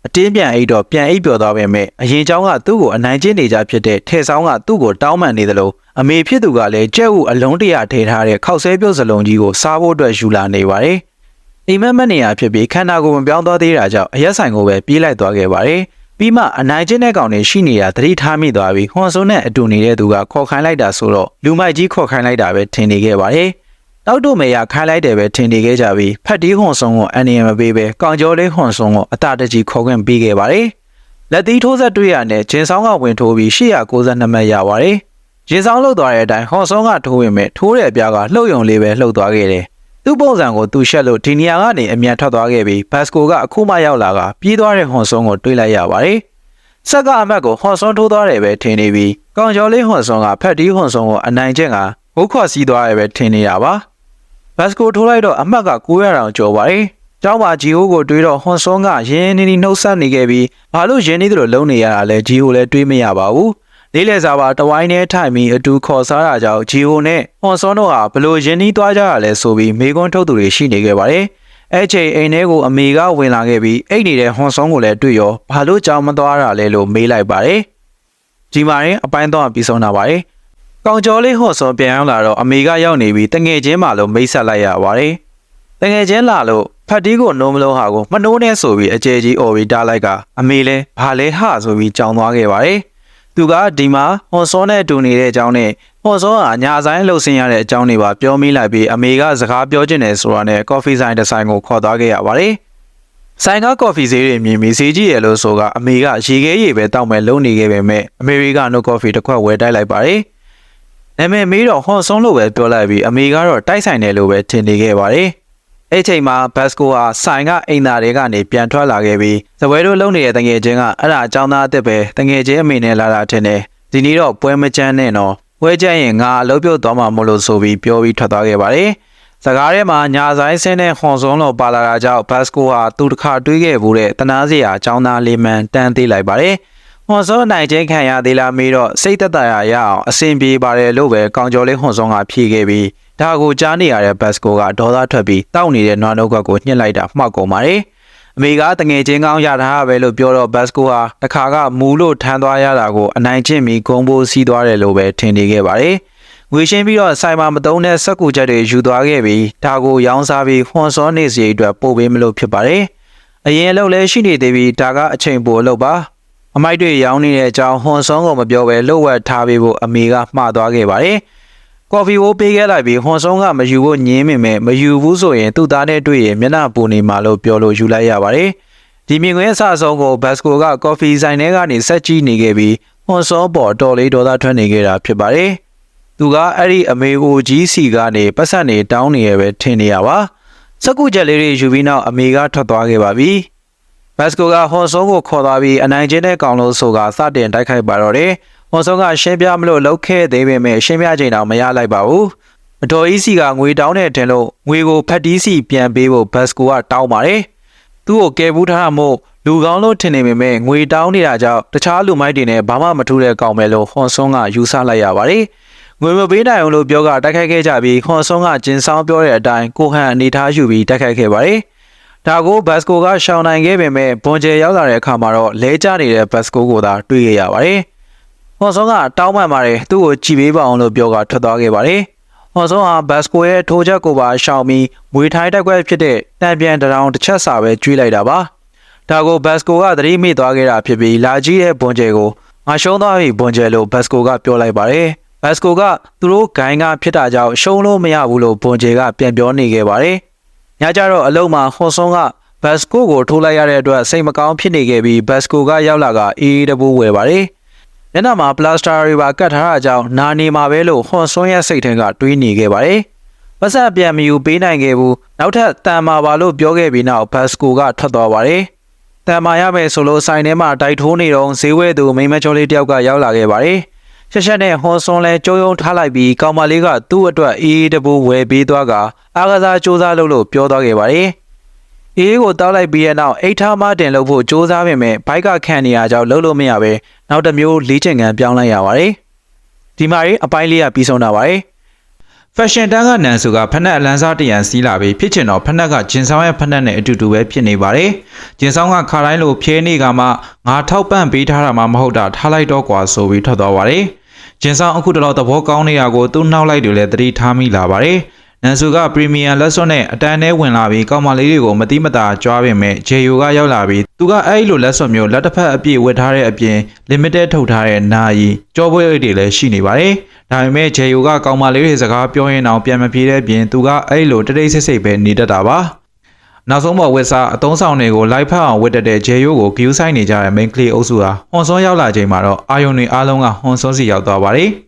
အတင်းပြန်အိတ်တော့ပြန်အိတ်ပျော်သွားပေမဲ့အရင်เจ้าကသူ့ကိုအနိုင်ကျင့်နေကြဖြစ်တဲ့ထဲဆောင်ကသူ့ကိုတောင်းပန်နေသလိုအမေဖြစ်သူကလည်းကြက်ဥအလုံးတရာထည့်ထားတဲ့ခောက်ဆဲပြုတ်စလုံးကြီးကိုစားဖို့အတွက်ယူလာနေပါတယ်။အိမ်မက်မက်နေရဖြစ်ပြီးခန္ဓာကိုယ်မပြောင်းသွားသေးတာကြောင့်အရက်ဆိုင်ကိုပဲပြေးလိုက်သွားခဲ့ပါတယ်။ပြီးမှအနိုင်ကျင့်တဲ့ကောင်တွေရှိနေတာသတိထားမိသွားပြီးဟွန်ဆွန်နဲ့အတူနေတဲ့သူကခေါ်ခိုင်းလိုက်တာဆိုတော့လူမိုက်ကြီးခေါ်ခိုင်းလိုက်တာပဲထင်နေခဲ့ပါတယ်။တောက်တို့မေရခိုင်းလိုက်တယ်ပဲထင်နေခဲ့ကြပြီးဖက်တီးဟွန်ဆွန်ကိုအန်နီယံမပေးပဲကောင်ကျော်လေးဟွန်ဆွန်ကိုအတာတကြီးခေါ်ခွင့်ပေးခဲ့ပါတယ်။လက်သီးထိုးဆက်တွေ့ရတဲ့ဂျင်ဆောင်ကဝင်ထိုးပြီး892မှတ်ရပါတယ်။ဂျင်ဆောင်လှုပ်သွားတဲ့အတိုင်းဟွန်ဆွန်ကထိုးဝင်မဲ့ထိုးတဲ့အပြားကလှုပ်ယုံလေးပဲလှုပ်သွားခဲ့တယ်။သူ့ပုံစံကိုသူရှက်လို့ဒီနေရာကနေအမြန်ထွက်သွားခဲ့ပြီးဘတ်စကိုကအခုမှရောက်လာကပြေးသွားတဲ့ဟွန်ဆွန်ကိုတွေးလိုက်ရပါတယ်။ဆက်ကအမတ်ကိုဟွန်ဆွန်ထိုးသွားတယ်ပဲထင်နေပြီးကောင်ကျော်လေးဟွန်ဆွန်ကဖက်တီးဟွန်ဆွန်ကိုအနိုင်ကျင့်ကဘုတ်ခွာစီးသွားတယ်ပဲထင်နေတာပါ။ဘတ်စကိုထိုးလိုက်တော့အမတ်က900တောင်ကျော်ပါတယ်။ကျောင်းမှာဂျီဟိုကိုတွေးတော့ဟွန်ဆွန်ကရင်းနေနေနှုတ်ဆက်နေခဲ့ပြီးဘာလို့ရင်းနေသလိုလုံးနေရတာလဲဂျီဟိုလည်းတွေးမရပါဘူး။လေးလေစားပါတဝိုင်းနဲ့ထိုင်ပြီးအတူခေါ်စားတာကြောင့်ဂျီဟိုနဲ့ဟွန်ဆွန်တို့ဟာဘလို့ရင်းနှီးသွားကြရလဲဆိုပြီးမေကွန်းထုတ်သူတွေရှိနေခဲ့ပါတယ်။အဲ့ချိန်အိမ်ထဲကိုအမေကဝင်လာခဲ့ပြီးအိတ်နေတဲ့ဟွန်ဆွန်ကိုလည်းတွေ့ရောဘာလို့ကြောင်မသွားတာလဲလို့မေးလိုက်ပါတယ်။ဒီမှာရင်အပိုင်းတော့ပြီးဆုံးတာပါတယ်။ကောင်ကျော်လေးဟွန်ဆွန်ပြန်ရောက်လာတော့အမေကရောက်နေပြီးတငယ်ချင်းမှလို့မိတ်ဆက်လိုက်ရပါတယ်။တငယ်ချင်းလာလို့ဖက်တီးကိုနိုးမလို့ဟာကိုမနိုးနဲ့ဆိုပြီးအကျဲကြီးအော်ပြီးတားလိုက်ကအမေလဲဘာလဲဟဆိုပြီးကြောင်သွားခဲ့ပါတယ်။သူကဒီမှာဟွန်ဆွန်နဲ့တူနေတဲ့အကြောင်းနဲ့ဟွန်ဆွန်ကညာဆိုင်လှုပ်ဆင်းရတဲ့အကြောင်းတွေပါပြောမိလိုက်ပြီးအမေကစကားပြောချင်တယ်ဆိုတာနဲ့ကော်ဖီဆိုင်တစ်ဆိုင်ကိုခေါ်သွားခဲ့ရပါတယ်။ဆိုင်ကကော်ဖီဈေးတွေမြင်ပြီးဈေးကြီးရလို့ဆိုကအမေကရေခဲရေပဲတောက်မဲ့လုံနေခဲ့ပေမဲ့အမေရိကနိုကော်ဖီတစ်ခွက်ဝယ်တိုက်လိုက်ပါတယ်။နာမည်မေးတော့ဟွန်ဆွန်လို့ပဲပြောလိုက်ပြီးအမေကတော့တိုက်ဆိုင်တယ်လို့ပဲထင်နေခဲ့ပါတယ်။အဲ့ချိန်မှာဘတ်စကိုဟာဆိုင်ကအိမ်သားတွေကနေပြန်ထွက်လာခဲ့ပြီးဇပွဲတို့လုံနေတဲ့တငယ်ချင်းကအဲ့ဒါအကြောင်းသားအစ်စ်ပဲတငယ်ချင်းအမေနဲ့လာတာထင်တယ်။ဒီနေ့တော့ပွဲမချမ်းနဲ့တော့ပွဲကြရင်ငါအလုပ်ပြုတ်သွားမှာမလို့ဆိုပြီးပြောပြီးထွက်သွားခဲ့ပါတယ်။စကားထဲမှာညာဆိုင်ဆင်းတဲ့ဟွန်ဆွန်လို့ပါလာတာကြောင့်ဘတ်စကိုဟာသူတစ်ခါတွေးခဲ့ဘူးတဲ့တနာစရာအကြောင်းသားလေးမှန်တန်းသေးလိုက်ပါတယ်။ဟွန်ဆွန်နိုင်ချင်းခံရသေးလားမေးတော့စိတ်သက်သာရအောင်အဆင်ပြေပါတယ်လို့ပဲကောင်ကျော်လေးဟွန်ဆွန်ကဖြေခဲ့ပြီးဒါကိုကြားနေရတဲ့ဘတ်စကိုကဒေါသထွက်ပြီးတောက်နေတဲ့နွားနှုတ်ကိုညှစ်လိုက်တာမှောက်ကုန်ပါတယ်။အမေကတငယ်ချင်းကောင်းရတာပဲလို့ပြောတော့ဘတ်စကိုဟာတစ်ခါကမူလို့ထမ်းသွားရတာကိုအနိုင်ကျင့်ပြီးဂုံပိုးစီးသွားတယ်လို့ပဲထင်နေခဲ့ပါတယ်။ငွေရှင်းပြီးတော့ဆိုင်မှာမတုံးတဲ့စက်ကူချက်တွေယူသွားခဲ့ပြီးဒါကိုရောင်းစားပြီးဟွန်ဆွန်နေစီအတွက်ပို့ပေးမလို့ဖြစ်ပါတယ်။အရင်အလုပ်လည်းရှိနေသေးပြီးဒါကအချိန်ပိုအလုပ်ပါ။အမိုက်တွေရောင်းနေတဲ့အကြောင်းဟွန်ဆွန်ကိုမပြောဘဲလှုပ်ဝက်ထားပေးဖို့အမေကမှားသွားခဲ့ပါတယ်။ကော်ဖီဝိုးပေးခဲ့လိုက်ပြီးဟွန်ဆွန်ကမယူဖို့ညင်းမိမယ်မယူဘူးဆိုရင်သူ့သားနဲ့တွေ့ရင်မျက်နှာပူနေမှာလို့ပြောလို့ယူလိုက်ရပါတယ်။ဒီမြင်ကွင်းအစအဆုံးကိုဘတ်စကိုကကော်ဖီဆိုင်ထဲကနေဆက်ကြည့်နေခဲ့ပြီးဟွန်ဆွန်ပေါ်တော်လေးဒေါသထွက်နေခဲ့တာဖြစ်ပါတယ်။သူကအဲ့ဒီအမေအိုကြီးစီကနေပတ်ဆက်နေတောင်းနေရပဲထင်နေရပါ။စက်ကူချက်လေးတွေယူပြီးနောက်အမေကထွက်သွားခဲ့ပါပြီ။ဘတ်စကိုကဟွန်ဆွန်ကိုခေါ်သွားပြီးအနိုင်ကျင့်တဲ့ကောင်လို့ဆိုကစတင်တိုက်ခိုက်ပါတော့တယ်။ဟွန်ဆွန်ကရှင်းပြမလို့လောက်ခဲ့သေးပေမဲ့ရှင်းပြချိန်တော့မရလိုက်ပါဘူး။အတော်ကြီးစီကငွေတောင်းတဲ့တင်လို့ငွေကိုဖက်တီးစီပြန်ပေးဖို့ဘတ်စကိုကတောင်းပါတယ်။သူ့ကိုကယ်ဘူးထားမို့လူကောင်းလို့ထင်နေပေမဲ့ငွေတောင်းနေတာကြောင့်တခြားလူမိုက်တွေနဲ့ဘာမှမထူးတဲ့ကောင်ပဲလို့ဟွန်ဆွန်ကယူဆလိုက်ရပါတယ်။ငွေမပေးနိုင်အောင်လို့ပြောကတိုက်ခိုက်ခဲ့ကြပြီးဟွန်ဆွန်ကဂျင်ဆောင်ပြောတဲ့အတိုင်းကိုဟန်အနေထားယူပြီးတိုက်ခိုက်ခဲ့ပါတယ်။ဒါကိုဘတ်စကိုကရှောင်နိုင်ခဲ့ပေမဲ့ဘွန်ကျဲရောက်လာတဲ့အခါမှာတော့လဲကျနေတဲ့ဘတ်စကိုကိုသာတွေ့ရပါတယ်။ဟွန်ဆွန်ကတောင်းပန်ပါတယ်သူ့ကိုကြည်ပေးပါအောင်လို့ပြောကထွက်သွားခဲ့ပါတယ်။ဟွန်ဆွန်ဟာဘတ်စကိုရဲ့ထိုးချက်ကိုပါရှောင်ပြီးမွေထိုင်းတက်ခွက်ဖြစ်တဲ့တံပြန်တောင်တစ်ချက်စာပဲကျွေးလိုက်တာပါ။ဒါကိုဘတ်စကိုကသတိမိသွားခဲ့တာဖြစ်ပြီးလာကြီးရဲ့ဘွန်ကျဲကိုငါရှုံးသွားပြီဘွန်ကျဲလို့ဘတ်စကိုကပြောလိုက်ပါတယ်။ဘတ်စကိုကသူတို့ဂိုင်းကဖြစ်တာကြောင့်ရှုံးလို့မရဘူးလို့ဘွန်ကျဲကပြန်ပြောနေခဲ့ပါတယ်။ညကျတော့အလုံးမှာဟွန်ဆွန်က ဘတ်စကိုကိုထိုးလိုက်ရတဲ့အတွက်စိတ်မကောင်းဖြစ်နေခဲ့ပြီးဘတ်စကိုကရောက်လာကအေးတပူးဝယ်ပါတယ်။ညနာမှာပလတ်စတာတွေပါကတ်ထားတာကြောင့်နာနေမှာပဲလို့ဟွန်ဆွန်းရဲ့စိတ်ထဲကတွေးနေခဲ့ပါတယ်။ပတ်စံပြန်မယူပေးနိုင်ခဲ့ဘူး။နောက်ထပ်တန်မာပါလို့ပြောခဲ့ပြီးနောက်ဘတ်စကိုကထွက်သွားပါတယ်။တန်မာရမယ်ဆိုလို့ဆိုင်ထဲမှာတိုက်ထိုးနေတော့ဈေးဝဲသူမိန်းမချောလေးတယောက်ကရောက်လာခဲ့ပါတယ်။ရှက်ရှက်နဲ့ဟွန်ဆွန်းလဲကြိုးယုံထားလိုက်ပြီးကောင်မလေးကသူ့အတွက်အေးတပူးဝယ်ပေးသွားကအားကစားစူးစမ်းလို့ပြောသွားခဲ့ပါတယ်။အေးကိုတောက်လိုက်ပြီးတဲ့နောက်အိတ်ထားမတင်လို့ဖို့စူးစမ်းပေမဲ့ဘိုက်ကခံနေရကြောင်းလှုပ်လို့မရပဲနောက်တစ်မျိုးလေးချင်ကန်ပြောင်းလိုက်ရပါတယ်။ဒီမှာရေးအပိုင်းလေးကပြီးဆုံးတာပါတယ်။ Fashion တန်းကနန်ဆူကဖက်နက်အလန်းစားတရံစီးလာပြီးဖြစ်ချင်တော့ဖက်နက်ကဂျင်ဆောင်ရဲ့ဖက်နက်နဲ့အတူတူပဲဖြစ်နေပါတယ်။ဂျင်ဆောင်ကခါတိုင်းလိုဖြဲနေကမှငါထောက်ပံ့ပေးထားတာမှမဟုတ်တာထားလိုက်တော့ကွာဆိုပြီးထွက်သွားပါတယ်။ဂျင်ဆောင်အခုတလောသဘောကောင်းနေတာကိုသူ့နောက်လိုက်တွေလည်းသတိထားမိလာပါတယ်။နန်ဆူကပရီမီယံလက်စွပ်နဲ့အတန်းထဲဝင်လာပြီးကောင်မလေးတွေကိုမတိမတာကြွားပေမဲ့ဂျေယိုကရောက်လာပြီးသူကအဲ့လိုလက်စွပ်မျိုးလက်တစ်ဖက်အပြည့်ဝတ်ထားတဲ့အပြင် limited ထုတ်ထားတဲ့နာယီကြောပွဲအိတ်တွေလည်းရှိနေပါတယ်။ဒါပေမဲ့ဂျေယိုကကောင်မလေးတွေစကားပြောရင်တော့ပြန်မပြေတဲ့ပြင်သူကအဲ့လိုတိတ်ဆိတ်ဆိတ်ပဲနေတတ်တာပါ။နောက်ဆုံးပေါ်ဝက်စားအသုံးဆောင်တွေကိုလိုက်ဖက်အောင်ဝတ်တတ်တဲ့ဂျေယိုကိုဂယူးဆိုင်နေကြတဲ့ main ကလေးအုပ်စုဟာဟွန်ဆွန်းရောက်လာချိန်မှာတော့အာယုံတွေအားလုံးကဟွန်ဆွန်းစီရောက်သွားပါတယ်။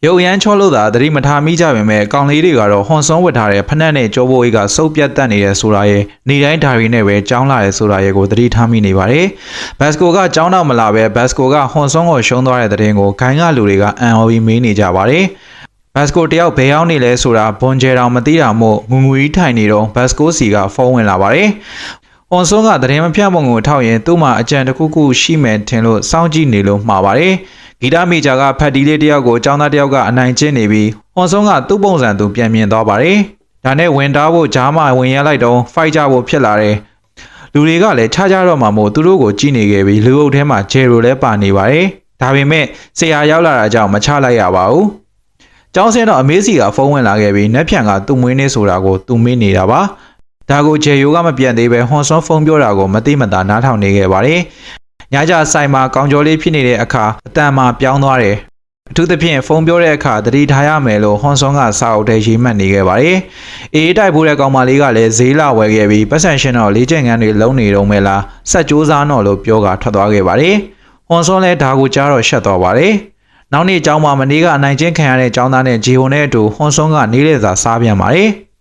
ရုပ်ရမ်းချောလို့သာသတိမထားမိကြပေမဲ့ကောင်လေးတွေကတော့ဟွန်ဆွန်းဝတ်ထားတဲ့ဖက်နက်နဲ့ကြောဘိုးကြီးကစုပ်ပြတ်တက်နေတဲ့ဆိုတာရဲ့နေတိုင်းဓာရီနဲ့ပဲကြောင်းလာတဲ့ဆိုတာရဲ့ကိုသတိထားမိနေပါတယ်။ဘတ်စကိုကကြောင်းတော့မလာပဲဘတ်စကိုကဟွန်ဆွန်းကိုရှုံးသွားတဲ့တဲ့ရင်ကိုဂိုင်းကလူတွေကအန်အော်ပြီးမေးနေကြပါတယ်။ဘတ်စကိုတယောက်ဘယ်ရောက်နေလဲဆိုတာဘွန်ဂျယ်တောင်မသိတာမို့ငူငူကြီးထိုင်နေတော့ဘတ်စကိုစီကဖုန်းဝင်လာပါတယ်။ဟွန်ဆွန်းကတဲ့ရင်မပြတ်ပုံကိုထောက်ရင်သူ့မှာအကြံတစ်ခုခုရှိမယ်ထင်လို့စောင့်ကြည့်နေလို့မှားပါတယ်။ဂီတာမီဂျာကဖတ်တီးလေးတယောက်ကိုចောင်းသားတယောက်ကအနိုင်ကျင့်နေပြီးဟွန်ဆွန်းကသူ့ပုံစံသူပြန်မြင်သွားပါတယ်။ဒါနဲ့ဝင်တားဖို့ဂျားမှဝင်ရလိုက်တော့ဖိုက်ကြဖို့ဖြစ်လာတယ်။လူတွေကလည်းခြားကြတော့မှမို့သူတို့ကိုကြည့်နေခဲ့ပြီးလူအုပ်ထဲမှာဂျယ်ရိုလည်းပါနေပါတယ်။ဒါပေမဲ့ဆရာရောက်လာတာကြောင့်မချလိုက်ရပါဘူး။ကျောင်းဆင်းတော့အမေးစီကဖုန်းဝင်လာခဲ့ပြီးနက်ဖြန်ကသူ့မွေးနေ့ဆိုတာကိုသူမေးနေတာပါ။ဒါကိုဂျယ်ရိုကမပြန်သေးပဲဟွန်ဆွန်းဖုန်းပြောတာကိုမသိမသာနားထောင်နေခဲ့ပါတယ်။ညကြဆိုင်မှာကောင်းကျော်လေးဖြစ်နေတဲ့အခါအတန်မှာပြောင်းသွားတယ်။အထူးသဖြင့်ဖုန်းပြောတဲ့အခါသတိထားရမယ်လို့ဟွန်ဆွန်းကစာအုပ်ထဲရေးမှတ်နေခဲ့ပါတယ်။အေးတိုက်ဖို့တဲ့ကောင်မလေးကလည်းဈေးလာဝယ်ခဲ့ပြီးပတ်စံရှင်တော့လေးကျင်ငန်းတွေလုံးနေတော့မယ်လားဆက်ကြိုးစားတော့လို့ပြောကထွက်သွားခဲ့ပါတယ်။ဟွန်ဆွန်းလည်းဒါကိုကြားတော့ရှက်သွားပါတယ်။နောက်နေ့ကျောင်းမှာမနေ့ကအနိုင်ကျင့်ခံရတဲ့ကျောင်းသားနဲ့ဂျီဟွန်နဲ့အတူဟွန်ဆွန်းကနေ့လေစာစားပြန်ပါတယ်။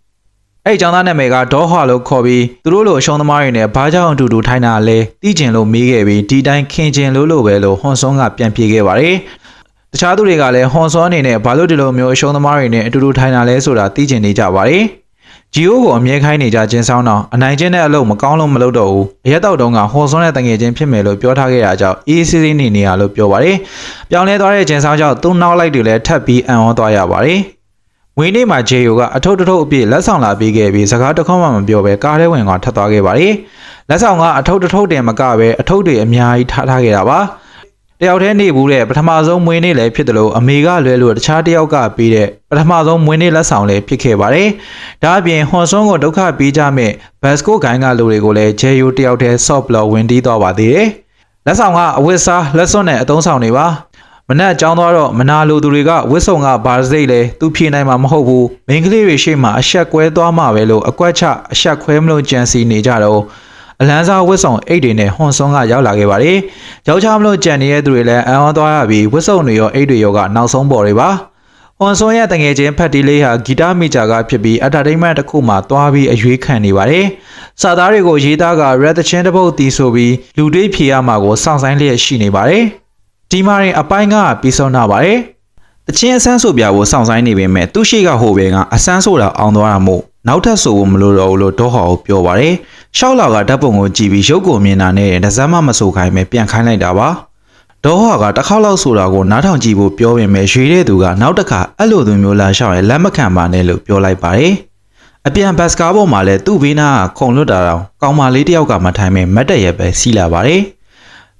အဲ့ကျောင်းသားနာမည်ကဒေါ်ဟာလို့ခေါ်ပြီးသူတို့လိုအရှုံးသမားတွေနဲ့ဘာကြောင့်အတူတူထိုင်တာလဲသိကျင်လို့မေးခဲ့ပြီးဒီတိုင်းခင်ကျင်လို့ပဲလို့ဟွန်ဆွန်းကပြန်ပြေခဲ့ပါတယ်။တခြားသူတွေကလည်းဟွန်ဆွန်းအနေနဲ့ဘာလို့ဒီလိုမျိုးအရှုံးသမားတွေနဲ့အတူတူထိုင်တာလဲဆိုတာသိကျင်နေကြပါတယ်။ဂျီယိုကိုအမြဲခိုင်းနေကြခြင်းဆောင်တော့အနိုင်ကျင့်တဲ့အလုပ်မကောင်းလို့မလုပ်တော့ဘူး။အရက်တောက်တုံးကဟွန်ဆွန်းနဲ့တငယ်ချင်းဖြစ်မယ်လို့ပြောထားခဲ့တာကြောင့်အေးဆေးဆေးနေရလို့ပြောပါတယ်။ပြောင်းလဲသွားတဲ့ခြင်းဆောင်ကြောင့်သူ့နောက်လိုက်တွေလည်းထပ်ပြီးအံ့ဩသွားရပါတယ်။ဝင်းနေမှာဂျေယိုကအထုပ်အပြည့်လက်ဆောင်လာပေးခဲ့ပြီးစကားတစ်ခွန်းမှမပြောဘဲကားထဲဝင်ကထပ်သွားခဲ့ပါတယ်။လက်ဆောင်ကအထုပ်တင်မကပဲအထုပ်တွေအများကြီးထားခဲ့တာပါ။တယောက်တည်းနေဘူးတဲ့ပထမဆုံးမွေးနေ့လည်းဖြစ်တယ်လို့အမေကလွဲလို့တခြားတယောက်ကပေးတဲ့ပထမဆုံးမွေးနေ့လက်ဆောင်လည်းဖြစ်ခဲ့ပါတယ်။ဒါအပြင်ဟွန်ဆွန်းကိုဒုက္ခပေးကြမဲ့ဘတ်စကိုဂိုင်းကလူတွေကိုလည်းဂျေယိုတယောက်တည်းဆော့ဘလော့ဝင်တီးသွားပါသေးတယ်။လက်ဆောင်ကအဝတ်စားလက်စွပ်နဲ့အသုံးဆောင်တွေပါ။မနက်ကြောင်းသွားတော့မနာလိုသူတွေကဝစ်စုံကဘာစိတ်လဲသူဖြေနိုင်မှာမဟုတ်ဘူးမိန်းကလေးတွေရှေ့မှာအဆက်ကွဲသွားမှာပဲလို့အကွက်ချအဆက်ခွဲမလို့ကြံစီနေကြတော့အလန်းစားဝစ်စုံအိတ်တွေနဲ့ဟွန်ဆွန်းကရောက်လာခဲ့ပါတယ်ယောက်ျားမလို့ကြံနေတဲ့သူတွေလည်းအံ့ဩသွားရပြီးဝစ်စုံတွေရောအိတ်တွေရောကနောက်ဆုံးပေါ်တွေပါဟွန်ဆွန်းရဲ့တငယ်ချင်းဖက်တီလေးဟာဂီတမီဂျာကဖြစ်ပြီး entertainment တစ်ခုမှသွားပြီးအရွေးခံနေပါတယ်စာသားတွေကိုရေးသားက red တချင်းတစ်ပုတ်တီးဆိုပြီးလူတွေးဖြေရမှာကိုစောင့်ဆိုင်လျက်ရှိနေပါတယ်ဒီမှာရင်အပိုင်းကပြီးဆုံးတော့ပါတယ်။တချင်းအဆန်းဆိုပြဖို့စောင့်ဆိုင်နေပေမဲ့သူ့ရှိကဟိုဘဲကအဆန်းဆိုတာအောင်သွားတာမို့နောက်ထပ်ဆိုဖို့မလိုတော့ဘူးလို့ဒေါ်ဟောကိုပြောပါတယ်။ရှောက်လာကဓာတ်ပုံကိုကြည့်ပြီးရုပ်ကိုမြင်တာနဲ့တစမ်းမမဆိုခိုင်းပဲပြန်ခိုင်းလိုက်တာပါ။ဒေါ်ဟောကတစ်ခေါက်လောက်ဆိုတာကိုနားထောင်ကြည့်ဖို့ပြောပေမဲ့ရွေတဲ့သူကနောက်တစ်ခါအဲ့လိုသူမျိုးလာရှောက်ရင်လက်မခံပါနဲ့လို့ပြောလိုက်ပါတယ်။အပြန်ဘတ်စကားပေါ်မှာလည်းသူ့ဘေးနားကခုံလွတ်တာတော့ကောင်မလေးတယောက်ကမထိုင်မဲ့မတ်တရက်ပဲစီးလာပါတယ်။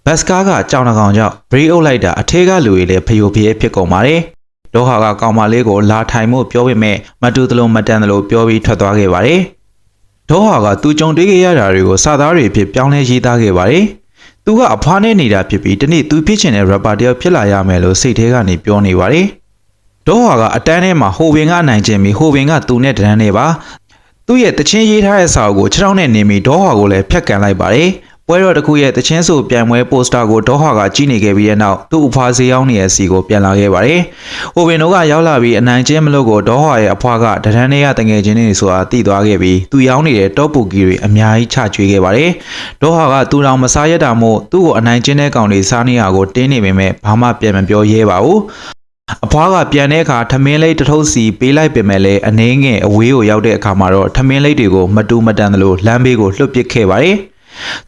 ဘတ်စကားကကြောင်တကောင်ကြောင့်ဘရိအုပ်လိုက်တာအထဲကလူတွေလည်းဖယိုဖျဲဖြစ်ကုန်ပါတယ်။ဒေါ်ဟာကကောင်မလေးကိုလာထိုင်မှုပြောပေမဲ့မတူသလိုမတန်သလိုပြောပြီးထွက်သွားခဲ့ပါတယ်။ဒေါ်ဟာကသူကြုံတွေ့ခဲ့ရတာတွေကိုစာသားတွေဖြစ်ပြောင်းလဲရေးသားခဲ့ပါတယ်။သူကအဖွားနဲ့နေတာဖြစ်ပြီးတနေ့သူဖြစ်ချင်တဲ့ rapper တယောက်ဖြစ်လာရမယ်လို့စိတ်ထဲကနေပြောနေပါတယ်။ဒေါ်ဟာကအတန်းထဲမှာဟိုဘင်ကအနိုင်ကျင်ပြီးဟိုဘင်ကသူနဲ့တန်းနေပါ။သူ သူ့ရဲ့တချင်းရေးထားတဲ့စာအုပ်ကိုခြေထောက်နဲ့နင်းပြီးဒေါဟာကိုလည်းဖျက်ကန်လိုက်ပါတယ်ပွဲတော်တစ်ခုရဲ့တချင်းဆိုပြန်ပွဲပိုစတာကိုဒေါဟာကကြီးနေခဲ့ပြီးတဲ့နောက်သူ့အဖွားဈေးရောက်နေတဲ့စီကိုပြန်လာခဲ့ပါတယ်။အိုဗင်တို့ကရောက်လာပြီးအနိုင်ကျင်းမလို့ကိုဒေါဟာရဲ့အဖွားကတရန်ထဲကတငယ်ချင်းတွေဆိုတာတည်သွားခဲ့ပြီးသူရောက်နေတဲ့တော့ပူကီတွေအများကြီးချကျွေးခဲ့ပါတယ်။ဒေါဟာကသူတော်မစားရတာမို့သူ့ကိုအနိုင်ကျင်းတဲ့ကောင်တွေစားနေရကိုတင်းနေပေမဲ့ဘာမှပြန်မပြောရဲပါဘူး။အဖွားကပြန်တဲ့အခါထမင်းလိပ်တစ်ထုပ်စီပေးလိုက်ပေမဲ့လည်းအနေငယ်အဝေးကိုရောက်တဲ့အခါမှာတော့ထမင်းလိပ်တွေကိုမတူမတန်သလိုလမ်းဘေးကိုလှုပ်ပစ်ခဲ့ပါတယ်။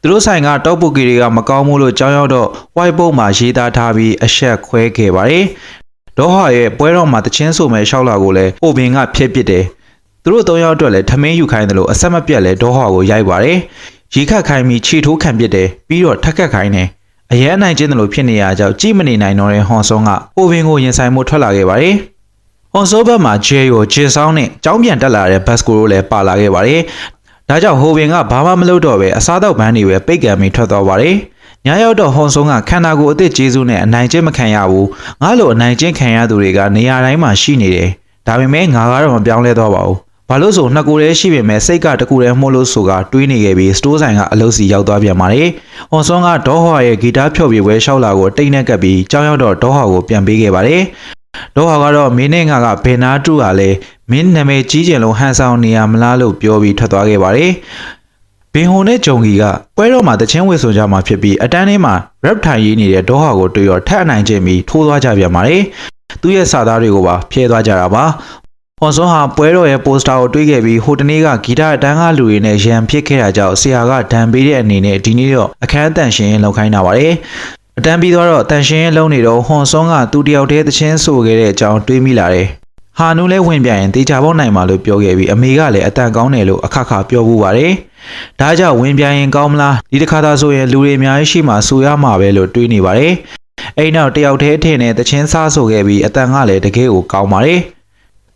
သူတို့ဆိုင်ကတောက်ပူကီတွေကမကောင်းဘူးလို့ကြောင်းရောက်တော့ white board မှာရေးသားထားပြီးအဆက်ခွဲခဲ့ပါတယ်။ဒေါဟာရဲ့ပွဲတော်မှာတချင်းဆိုမဲ့ရှောက်လာကိုလည်းအိုဘင်ကဖျက်ပစ်တယ်။သူတို့၃ယောက်အတွက်လည်းထမင်းယူခိုင်းတယ်လို့အဆက်မပြတ်လဲဒေါဟာကိုရိုက်ပါတယ်။ရေခတ်ခိုင်းပြီးခြေထိုးခံပစ်တယ်ပြီးတော့ထက်ခတ်ခိုင်းတယ်။အရဲအနိုင်ကျင်းတယ်လို့ဖြစ်နေရကြောင်းကြည့်မနေနိုင်တော့တဲ့ဟွန်ဆွန်ကအိုဘင်ကိုရင်ဆိုင်မှုထွက်လာခဲ့ပါတယ်။ဟွန်ဆိုဘက်မှာဂျေကိုဂျင်ဆောင်နဲ့ကြောင်းပြန်တက်လာတဲ့ဘတ်စကိုတို့လည်းပါလာခဲ့ပါတယ်။ဒါကြောင့်ဟိုဘင်ကဘာမှမလုပ်တော့ပဲအစားတောက်ပန်းတွေပဲပိတ်ကံပြီးထွက်သွားပါတယ်။ညရောက်တော့ဟွန်ဆွန်ကခန္ဓာကိုယ်အသစ်ကျေးဇူးနဲ့အနိုင်ကျင့်မခံရဘူး။ငါလိုအနိုင်ကျင့်ခံရသူတွေကနေရာတိုင်းမှာရှိနေတယ်။ဒါပေမဲ့ငါကတော့မပြောင်းလဲတော့ပါဘူး။ဘာလို့ဆိုနှစ်ကိုယ်တည်းရှိပေမဲ့စိတ်ကတကူတည်းမှုလို့ဆိုကတွေးနေခဲ့ပြီးစတိုးဆိုင်ကအလုပ်စီရောက်သွားပြန်ပါတယ်။ဟွန်ဆွန်ကဒေါဟာရဲ့ဂီတာဖြော်ပြပွဲရှောက်လာကိုတိတ်နဲ့ကပ်ပြီးကြောင်းရောက်တော့ဒေါဟာကိုပြန်ပေးခဲ့ပါတယ်။ဒေါဟာကတော့မင်းနဲ့ငါကဘယ်နာတူကလည်းမင်းနာမည်ကြီးကျင်လုံးဟန်ဆောင်နေရမလားလို့ပြောပြီးထွက်သွားခဲ့ပါတယ်။ဘင်ဟွန်နဲ့ဂျုံဂီကပွဲတော်မှာတချင်းဝေဆိုကြမှာဖြစ်ပြီးအတန်းထဲမှာ rap ထိုင်ရေးနေတဲ့ဒေါဟာကိုတွေ့ရထက်အနိုင်ကျင့်ပြီးထိုးသွားကြပြန်ပါတယ်။သူ့ရဲ့စာသားတွေကိုပါဖျဲသွားကြတာပါ။ဟွန်ဆွန်ဟာပွဲတော်ရဲ့ပိုစတာကိုတွေးခဲ့ပြီးဟိုတနေ့ကဂီတအတန်းကလူတွေနဲ့ရန်ဖြစ်ခဲ့တာကြောင့်ဆရာကဒဏ်ပေးတဲ့အနေနဲ့ဒီနေ့တော့အခန်းအတန့်ရှင်လောက်ခိုင်းတာပါတယ်။အတန်းပြီးတော့တန်ရှင်လုံးနေတော့ဟွန်ဆွန်ကသူ့တယောက်တည်းတချင်းဆိုခဲ့တဲ့အကြောင်းတွေးမိလာတယ်။ဟာနူးလဲဝင်ပြရင်တေချာပေါက်နိုင်မှာလို့ပြောခဲ့ပြီးအမေကလည်းအတန်ကောင်းတယ်လို့အခါခါပြောဘူးပါတယ်။ဒါကြောင့်ဝင်ပြရင်ကောင်းမလားဒီတစ်ခါသာဆိုရင်လူတွေအများကြီးရှိမှဆိုရမှာပဲလို့တွေးနေပါတယ်။အဲ့နောက်တယောက်တည်းထင်တဲ့တချင်းစားဆိုခဲ့ပြီးအတန်ကလည်းတကယ်ကိုကောင်းပါတယ်။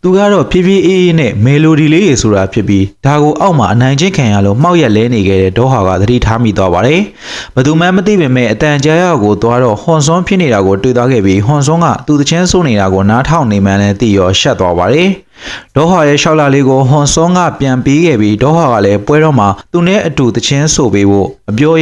သူကတော့ဖြည်းဖြည်းအေးအေးနဲ့မေလိုဒီလေးတွေဆိုတာဖြစ်ပြီးဒါကိုအောက်မှာအနိုင်ကျင့်ခံရလို့မှောက်ရက်လဲနေခဲ့တဲ့ဒေါဟာကသတိထားမိသွားပါတယ်။ဘယ်သူမှမသိပေမဲ့အတန်ကြာရောက်ကိုသွားတော့ဟွန်ဆွန်ဖြစ်နေတာကိုတွေ့သွားခဲ့ပြီးဟွန်ဆွန်ကသူ့တချင်းဆိုနေတာကိုနားထောင်နေမှန်းလည်းသိရောရှက်သွားပါတယ်။ဒေါဟာရဲ့ရှောက်လာလေးကိုဟွန်ဆွန်ကပြန်ပေးခဲ့ပြီးဒေါဟာကလည်းပွဲတော်မှာသူနဲ့အတူတချင်းဆိုပေးဖို့အပြော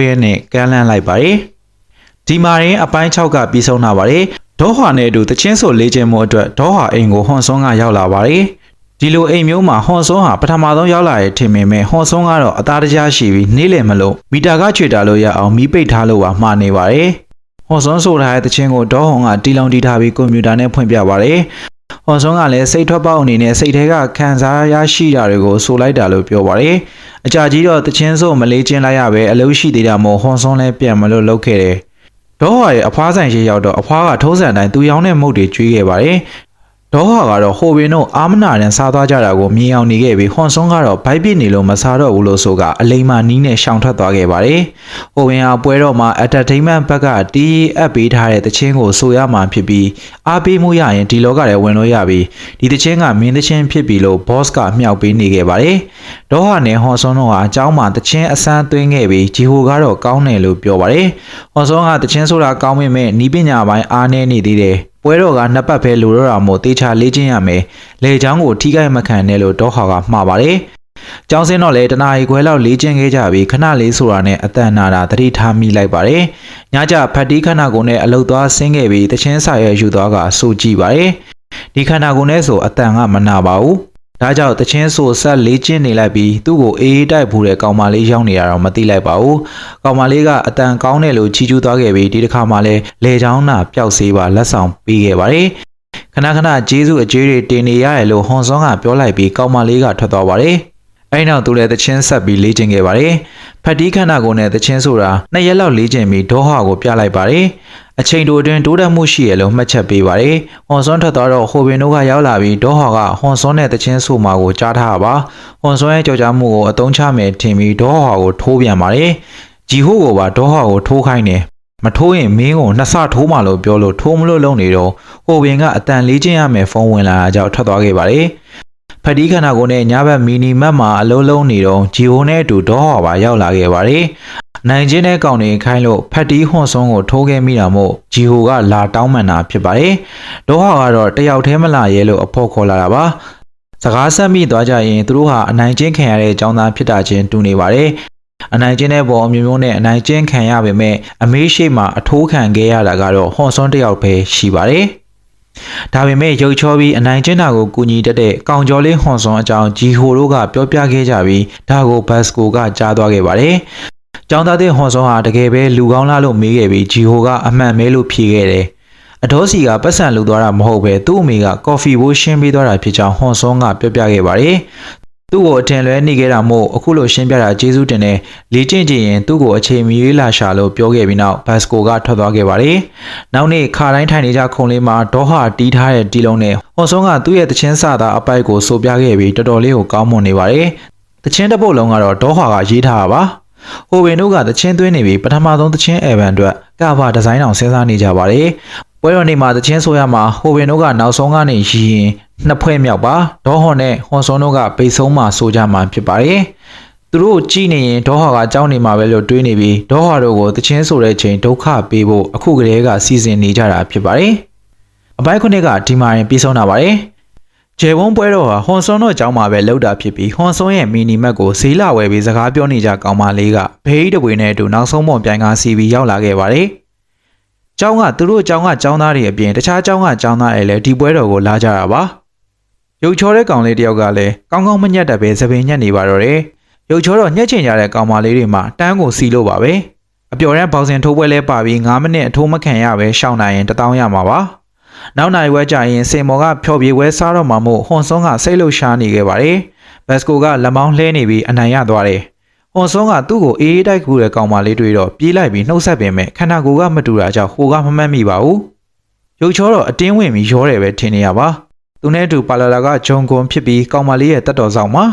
ရဲနဲ့ကမ်းလှမ်းလိုက်ပါတယ်။ဒီမှာရင်အပိုင်း6ကပြီးဆုံးလာပါတယ်။ဒေါဟာနဲ့အတူတချင်းဆိုလေ့ကျင့်မှုအတွက်ဒေါဟာအိမ်ကိုဟွန်ဆွန်ကရောက်လာပါတယ်။ဒီလိုအိမ်မျိုးမှာဟွန်ဆွန်ဟာပထမဆုံးရောက်လာတဲ့ထင်ပေမဲ့ဟွန်ဆွန်ကတော့အသားတကြားရှိပြီးနေလေမလို့မီတာကချွေတာလို့ရအောင်မီးပိတ်ထားလို့ပါမှားနေပါတယ်။ဟွန်ဆွန်ဆိုထားတဲ့တချင်းကိုဒေါဟွန်ကတီလောင်တီထားပြီးကွန်ပျူတာနဲ့ဖွင့်ပြပါတယ်။ဟွန်ဆွန်ကလည်းစိတ်ထွက်ပေါက်အနေနဲ့စိတ်ထဲကခံစားရရှိတာတွေကိုဆိုလိုက်တာလို့ပြောပါတယ်။အကြာကြီးတော့တချင်းဆိုမလေးချင်းလိုက်ရပဲအလုပ်ရှိသေးတာမို့ဟွန်ဆွန်လည်းပြန်မလို့လုပ်ခဲ့တယ်။ဒေါဟာရဲ့အဖွားဆိုင်ရှိရောက်တော့အဖွားကထုံးစံတိုင်းသူရောင်းတဲ့မုတ်တွေကျွေးခဲ့ပါတယ်။ဒေါဟာကတော့ဟိုဘင်တို့အာမနာတန်စားသွားကြတာကိုမြင်အောင်နေခဲ့ပြီးဟွန်ဆွန်ကတော့ဘိုက်ပစ်နေလို့မစားတော့ဘူးလို့ဆိုကအလိမ်မာနီးနဲ့ရှောင်ထွက်သွားခဲ့ပါတယ်။ဟိုဘင်ဟာပွဲတော်မှာ entertainment ဘက်ကတီးအပ်ပေးထားတဲ့တချင်းကိုဆိုရမှာဖြစ်ပြီးအားပေးမှုရရင်ဒီလောကထဲဝင်လို့ရပြီးဒီတချင်းကမင်းတချင်းဖြစ်ပြီလို့ boss ကမြောက်ပေးနေခဲ့ပါတယ်။ဒေါဟာနဲ့ဟွန်ဆွန်တို့ဟာအเจ้าမှာတချင်းအစမ်းသွင်းခဲ့ပြီးဂျီဟိုကတော့ကောင်းတယ်လို့ပြောပါတယ်။ဟွန်ဆွန်ကတချင်းဆိုတာကောင်းပေမဲ့နီးပညာပိုင်းအားနည်းနေသေးတယ်။ပွဲတော်ကနှစ်ပတ်ပဲလိုတော့တာမို့တေချာလေ့ကျင့်ရမယ်။လေချောင်းကိုထိခိုက်မခံနဲ့လို့ဒေါဟာကမှားပါတယ်။ကျောင်းစင်းတော့လေတနာရီခွဲလောက်လေ့ကျင့်ခဲ့ကြပြီးခဏလေးဆိုတာနဲ့အတန်နာတာသတိထားမိလိုက်ပါတယ်။ညကျဖတ်တီးခန္ဓာကိုယ်နဲ့အလုတ်သွားဆင်းခဲ့ပြီးတချင်းစာရွက်ယူသွားကစိုးကြည့်ပါတယ်။ဒီခန္ဓာကိုယ်နဲ့ဆိုအတန်ကမနာပါဘူး။ဒါကြောင့်တချင်းဆိုဆက်လေ့ကျင့်နေလိုက်ပြီးသူ့ကိုအေးတိုက်ဘူးတဲ့ကောင်မလေးရောက်နေတာတော့မသိလိုက်ပါဘူး။ကောင်မလေးကအတန်ကောင်းတယ်လို့ချီးကျူးသွားခဲ့ပြီးဒီတစ်ခါမှလည်းလေချောင်းနာပျောက်စေးပါလက်ဆောင်ပေးခဲ့ပါတယ်။ခဏခဏကျေးဇူးအကျေးတွေတင်နေရတယ်လို့ဟွန်ဆွန်ကပြောလိုက်ပြီးကောင်မလေးကထွက်သွားပါတယ်။အဲ့နောက်သူလည်းတချင်းဆက်ပြီးလေ့ကျင့်ခဲ့ပါတယ်။ဖတ်တီးခန္ဓာကိုယ်နဲ့တချင်းဆိုတာ2ရက်လောက်လေ့ကျင့်ပြီးဒေါဟာကိုပြလိုက်ပါတယ်။အချိန်တိုအတွင်းတိုးတက်မှုရှိရလို့မှတ်ချက်ပေးပါတယ်။ဟွန်ဆွန်ထွက်သွားတော့ဟိုဘင်တို့ကရောက်လာပြီးဒေါဟာကဟွန်ဆွန်နဲ့တချင်းဆိုမှာကိုကြားထားပါ။ဟွန်ဆွန်ရဲ့ကြော်ကြားမှုကိုအသုံးချမယ်ထင်ပြီးဒေါဟာကိုထိုးပြန်ပါတယ်။ဂျီဟိုကိုပါဒေါဟာကိုထိုးခိုင်းတယ်။မထိုးရင်မင်းကိုနှစ်ဆထိုးမှလို့ပြောလို့ထိုးမလို့လုံနေတော့ဟိုဘင်ကအတန်လေးချင်းရမယ်ဖုန်းဝင်လာတာကြောင့်ထွက်သွားခဲ့ပါတယ်။ဖတ်တီးခန္ဓာကိုယ်နဲ့ညဘက်မီနီမတ်မှာအလုံးလုံးနေတော့ဂျီဟိုနဲ့အတူဒေါဟာပါရောက်လာခဲ့ပါတယ်။နိုင်ချင်းတဲ့ကောင်တွေခိုင်းလို့ဖတ်တီးဟွန်ဆွန်ကိုထိုးခဲ့မိတာမို့ဂျီဟိုကလာတောင်းပန်တာဖြစ်ပါတယ်။ဒေါဟာကတော့တယောက်တည်းမလာရဲလို့အဖို့ခေါ်လာတာပါ စကားဆက်မိသွားကြရင်သူတို့ဟာအနိုင်ကျင့်ခံရတဲ့အကြောင်းသားဖြစ်တာချင်းတူနေပါတယ်အနိုင်ကျင့်တဲ့ပေါ်အမျိုးမျိုးနဲ့အနိုင်ကျင့်ခံရပေမဲ့အမေးရှိမှအထိုးခံခဲ့ရတာကတော့ဟွန်ဆွန်တယောက်ပဲရှိပါတယ်ဒါပေမဲ့ရုပ်ချောပြီးအနိုင်ကျင့်တာကိုကူညီတတ်တဲ့ကောင်ကျော်လေးဟွန်ဆွန်အကြောင်းဂျီဟိုတို့ကပြောပြခဲ့ကြပြီးဒါကိုဘတ်စကိုကကြားသွားခဲ့ပါတယ်။ကျောင်းသားတဲ့ဟွန်ဆွန်ဟာတကယ်ပဲလူကောင်းလားလို့မေးခဲ့ပြီးဂျီဟိုကအမှန်မဲလို့ဖြေခဲ့တယ်။အတော်စီကပတ်စံလူသွားတာမဟုတ်ပဲသူ့အမေကကော်ဖီဘိုးရှင်းပေးသွားတာဖြစ်ကြောင်းဟွန်ဆွန်ကပြောပြခဲ့ပါတယ်။သူ့ကိုအထင်လွဲနေခဲ့တာမို့အခုလိုရှင်းပြတာကျေးဇူးတင်တယ်လေ့ကျင့်ကြည့်ရင်သူ့ကိုအချိန်မီရေးလာရှာလို့ပြောခဲ့ပြီးနောက်ဘတ်စကိုကထွက်သွားခဲ့ပါတယ်။နောက်နေ့ခါတိုင်းထိုင်နေကြခုံလေးမှာဒေါဟာတီးထားတဲ့တီလုံးနဲ့ဟွန်ဆွန်ကသူ့ရဲ့တချင်းစာသားအပိုက်ကိုဆိုပြခဲ့ပြီးတော်တော်လေးကိုကောင်းမွန်နေပါတယ်။တချင်းတစ်ပုတ်လုံးကတော့ဒေါဟာကရေးထားတာပါ။ဟိုဘင်တို့ကတချင်းသွင်းနေပြီးပထမဆုံးတချင်းအယ်ဘန်အတွက်ကဘာဒီဇိုင်းအောင်စဉ်းစားနေကြပါတယ်။ပွဲတော်နေ့မှာတချင်းဆိုရမှာဟိုဘင်တို့ကနောက်ဆုံးကနေရည်ရင်နှစ်ဖွဲ့မြောက်ပါဒေါဟွန်နဲ့ဟွန်ဆွန်တို့ကပိတ်ဆုံးမှဆိုကြမှာဖြစ်ပါတယ်။သူတို့ကြည့်နေရင်ဒေါဟာကကြောင်းနေမှာပဲလို့တွေးနေပြီးဒေါဟာတို့ကိုတချင်းဆိုတဲ့ချိန်ဒုက္ခပေးဖို့အခုကလေးကစီစဉ်နေကြတာဖြစ်ပါတယ်။အပိုင်းခုနှစ်ကဒီမှာရင်ပြီးဆုံးတာပါတယ်။ဂျေဝွန်ပွဲတော်ဟာဟွန်ဆွန်တို့အကြောင်းမှာပဲလောက်တာဖြစ်ပြီးဟွန်ဆွန်ရဲ့မီနီမတ်ကိုဈေးလာဝယ်ပြီးစကားပြောနေကြကောင်မလေးကဘေးတပွေနဲ့အတူနောက်ဆုံးပုံပြိုင်ကားစီပြီးရောက်လာခဲ့ပါတယ်။ကျောင်းကသူတို့ကျောင်းကကျောင်းသားတွေအပြင်တခြားကျောင်းကကျောင်းသားတွေလည်းဒီပွဲတော်ကိုလာကြတာပါ။ရုပ်ချောတဲ့ကောင်လေးတယောက်ကလည်းကောင်းကောင်းမညက်တတ်ပဲသပင်ညက်နေပါတော့တယ်။ရုပ်ချောတော့ညက်ချင်ကြတဲ့ကောင်မလေးတွေမှာတန်းကိုစီလို့ပါပဲ။အပျော်ရန်ဘောင်စင်ထိုးပွဲလဲပါပြီး9မိနစ်အထိုးမခံရပဲရှောင်းနိုင်ရင်1000ရမှာပါ။နောက်နိုင်ဝဲကြရင်စင်မော်ကဖျော်ပြေဝဲစားတော့မှမို့ဟွန်ဆွန်ကစိတ်လှုပ်ရှားနေခဲ့ပါတယ်။ဘတ်စကိုကလက်မောင်းလှဲနေပြီးအနိုင်ရသွားတယ်။ဟွန်ဆွန်ကသူ့ကိုအေးတိုက်ကူတဲ့ကောင်မလေးတွေတော့ပြေးလိုက်ပြီးနှုတ်ဆက်ပင်မဲ့ခန္ဓာကိုယ်ကမတူတာကြောင့်ဟိုကမမှတ်မိပါဘူး။ရုပ်ချောတော့အတင်းဝင်ပြီးရောတယ်ပဲထင်နေရပါ။သူနဲ့အတူပါလာလာကဂျုံကွန်ဖြစ်ပြီးကောင်မလေးရဲ့တက်တော်ဆောင်မှာ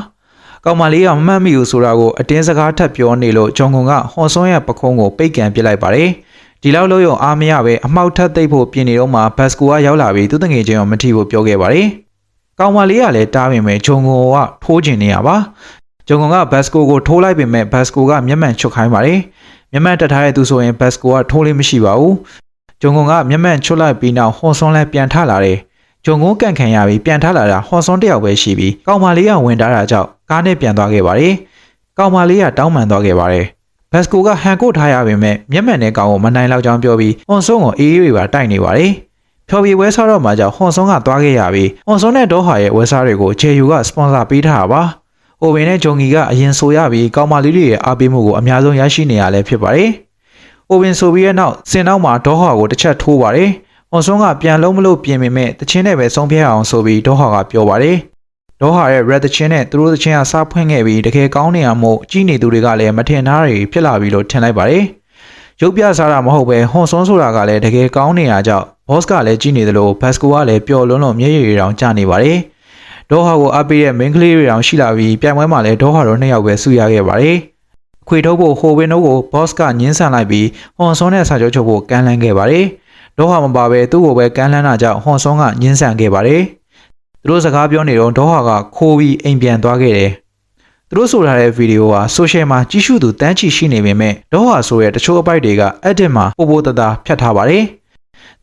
ကောင်မလေးကမမှတ်မိဘူးဆိုတာကိုအတင်းစကားထပ်ပြောနေလို့ဂျုံကွန်ကဟွန်ဆွန်ရဲ့ပခုံးကိုပိတ်ကန်ပစ်လိုက်ပါတယ်။ဒီလောက်လို့ရုံအားမရပဲအမှောက်ထပ်သိပ်ဖို့ပြင်နေတော့မှဘတ်စကိုကရောက်လာပြီးသူတငယ်ချင်းကိုမထီဖို့ပြောခဲ့ပါတယ်။ကောင်မလေးကလည်းတားပင်မဲ့ဂျုံကွန်ကထိုးကျင်နေရပါ။ဂျုံကွန်ကဘတ်စကိုကိုထိုးလိုက်ပင်မဲ့ဘတ်စကိုကမျက်မှန်ချွတ်ခိုင်းပါတယ်။မျက်မှန်တက်ထားတဲ့သူဆိုရင်ဘတ်စကိုကထိုးလေးမရှိပါဘူး။ဂျုံကွန်ကမျက်မှန်ချွတ်လိုက်ပြီးနောက်ဟွန်ဆွန်လည်းပြန်ထလာတယ်။ဂျုံကွန်ကန်ခံရပြီးပြန်ထလာတာဟွန်ဆွန်တယောက်ပဲရှိပြီးကောင်မလေးကဝင်တာကြောင့်ကားနဲ့ပြန်သွားခဲ့ပါတယ်။ကောင်မလေးကတောင်းပန်သွားခဲ့ပါတယ်။ဘတ်စကိုကဟန်ကိုထားရပေမဲ့မျက်မှန်နဲ့ကောင်ကိုမနိုင်လောက်ကြောင်းပြောပြီးဟွန်ဆွန်ကိုအေးအေးတွေပါတိုက်နေပါတယ်။ဖျော်ဖြေဝဲစားတော့မှကြောင့်ဟွန်ဆွန်ကသွားခဲ့ရပြီးဟွန်ဆွန်နဲ့ဒေါဟာရဲ့ဝဲစားတွေကိုဂျေယူကစပွန်ဆာပေးထားတာပါ။အိုဘင်နဲ့ဂျုံဂီကအရင်ဆိုရပြီးကောင်မလေးတွေရဲ့အားပေးမှုကိုအများဆုံးရရှိနေရလဲဖြစ်ပါတယ်။အိုဘင်ဆိုပြီးတဲ့နောက်စင်နောက်မှာဒေါဟာကိုတစ်ချက်ထိုးပါတယ်။ဟွန်ဆွန်ကပြန်လုံးမလို့ပြင်ပေမဲ့တချင်းနဲ့ပဲဆုံးဖြတ်အောင်ဆိုပြီးဒေါဟာကပြောပါတယ်။ဒေါဟာရဲ့ red တချင်းနဲ့သူတို့တချင်းကစားဖွင့်ခဲ့ပြီးတကယ်ကောင်းနေအောင်မို့ကြီးနေသူတွေကလည်းမထင်သားတွေဖြစ်လာပြီလို့ထင်လိုက်ပါတယ်။ရုပ်ပြစားတာမဟုတ်ပဲဟွန်ဆွန်ဆိုတာကလည်းတကယ်ကောင်းနေတာကြောင့်ဘော့စ်ကလည်းကြီးနေတယ်လို့ဘတ်စကိုကလည်းပျော်လွန်းလို့မျက်ရည်တွေတောင်ကျနေပါတယ်။ဒေါဟာကိုအားပေးတဲ့မင်းကလေးတွေတောင်ရှိလာပြီးပြိုင်ပွဲမှာလည်းဒေါဟာတို့2ယောက်ပဲဆုရခဲ့ပါတယ်။အခွေထုတ်ဖို့ဟိုဝင်းတို့ကိုဘော့စ်ကညှင်းဆန်လိုက်ပြီးဟွန်ဆွန်နဲ့စာချုပ်ချုပ်ဖို့ကမ်းလှမ်းခဲ့ပါတယ်။ဒေါဟာမပါပဲသူ့ကိုပဲကမ်းလှမ်းတာကြောင့်ဟွန်ဆွန်ကညှင်းဆန်ခဲ့ပါတယ်။သူတို့စကားပြောနေတော့ဒေါဟာကခိုးပြီးအိမ်ပြန်သွားခဲ့တယ်။သူတို့ဆိုထားတဲ့ဗီဒီယိုဟာဆိုရှယ်မှာကြည့်ရှုသူတန်းချီရှိနေပေမဲ့ဒေါဟာဆိုရဲ့တချို့အပိုက်တွေက edit မှာပိုပိုတတဖြတ်ထားပါတယ်။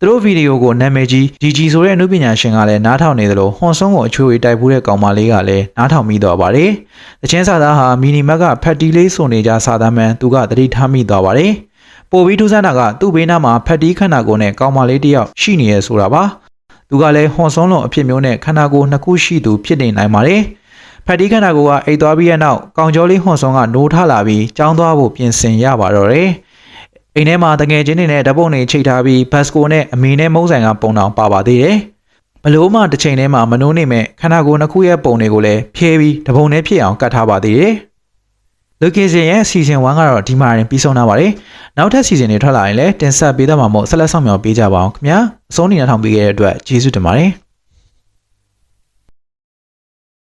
သူတို့ဗီဒီယိုကိုနာမည်ကြီး GG ဆိုတဲ့အမှုပညာရှင်ကလည်းနားထောင်နေသလိုဟွန်ဆွန်ကိုအချွေတိုက်ဖူးတဲ့ကောင်မလေးကလည်းနားထောင်မိသွားပါတယ်။တချင်းစာသားဟာမီနီမတ်ကဖက်တီလေးဆိုနေကြစာသားမှန်သူကသတိထားမိသွားပါတယ်။ပိုပြီးထူးဆန်းတာကသူ့ဘေးနားမှာဖက်တီခန္ဓာကိုယ်နဲ့ကောင်မလေးတစ်ယောက်ရှိနေရဆိုတာပါ။သူကလည်းဟွန်ဆွန်လိုအဖြစ်မျိုးနဲ့ခန္ဓာကိုယ်နှစ်ခုရှိသူဖြစ်နေနိုင်ပါတယ်။ဖက်တီခန္ဓာကိုယ်ကအိတ်သွားပြီးတဲ့နောက်ကောင်ကျော်လေးဟွန်ဆွန်ကနိုးထလာပြီးကြောင်းသွားဖို့ပြင်ဆင်ရပါတော့တယ်။အိမ်ထဲမှာတငယ်ချင်းတွေနဲ့ဓပုံတွေချိတ်ထားပြီးဘတ်စကိုနဲ့အမေနဲ့မုံဆိုင်ကပုံတောင်ပါပါသေးတယ်။ဘလို့မှတစ်ချိန်ထဲမှာမနိုးနေမဲ့ခန္ဓာကိုယ်နှစ်ခုရဲ့ပုံတွေကိုလည်းဖြဲပြီးဓပုံနဲ့ဖြစ်အောင်ကတ်ထားပါသေးတယ်။ location ရဲ့ season 1ကတော့ဒီမှာရင်ပြီးဆုံးလာပါတယ်။နောက်ထပ် season တွေထွက်လာရင်လည်းတင်ဆက်ပေးသွားမှာမို့ဆက်လက်ဆောင်မြော်ပေးကြပါအောင်ခင်ဗျာ။အဆုံးနေထောင်ပေးခဲ့တဲ့အတွက်ကျေးဇူးတင်ပါတယ်။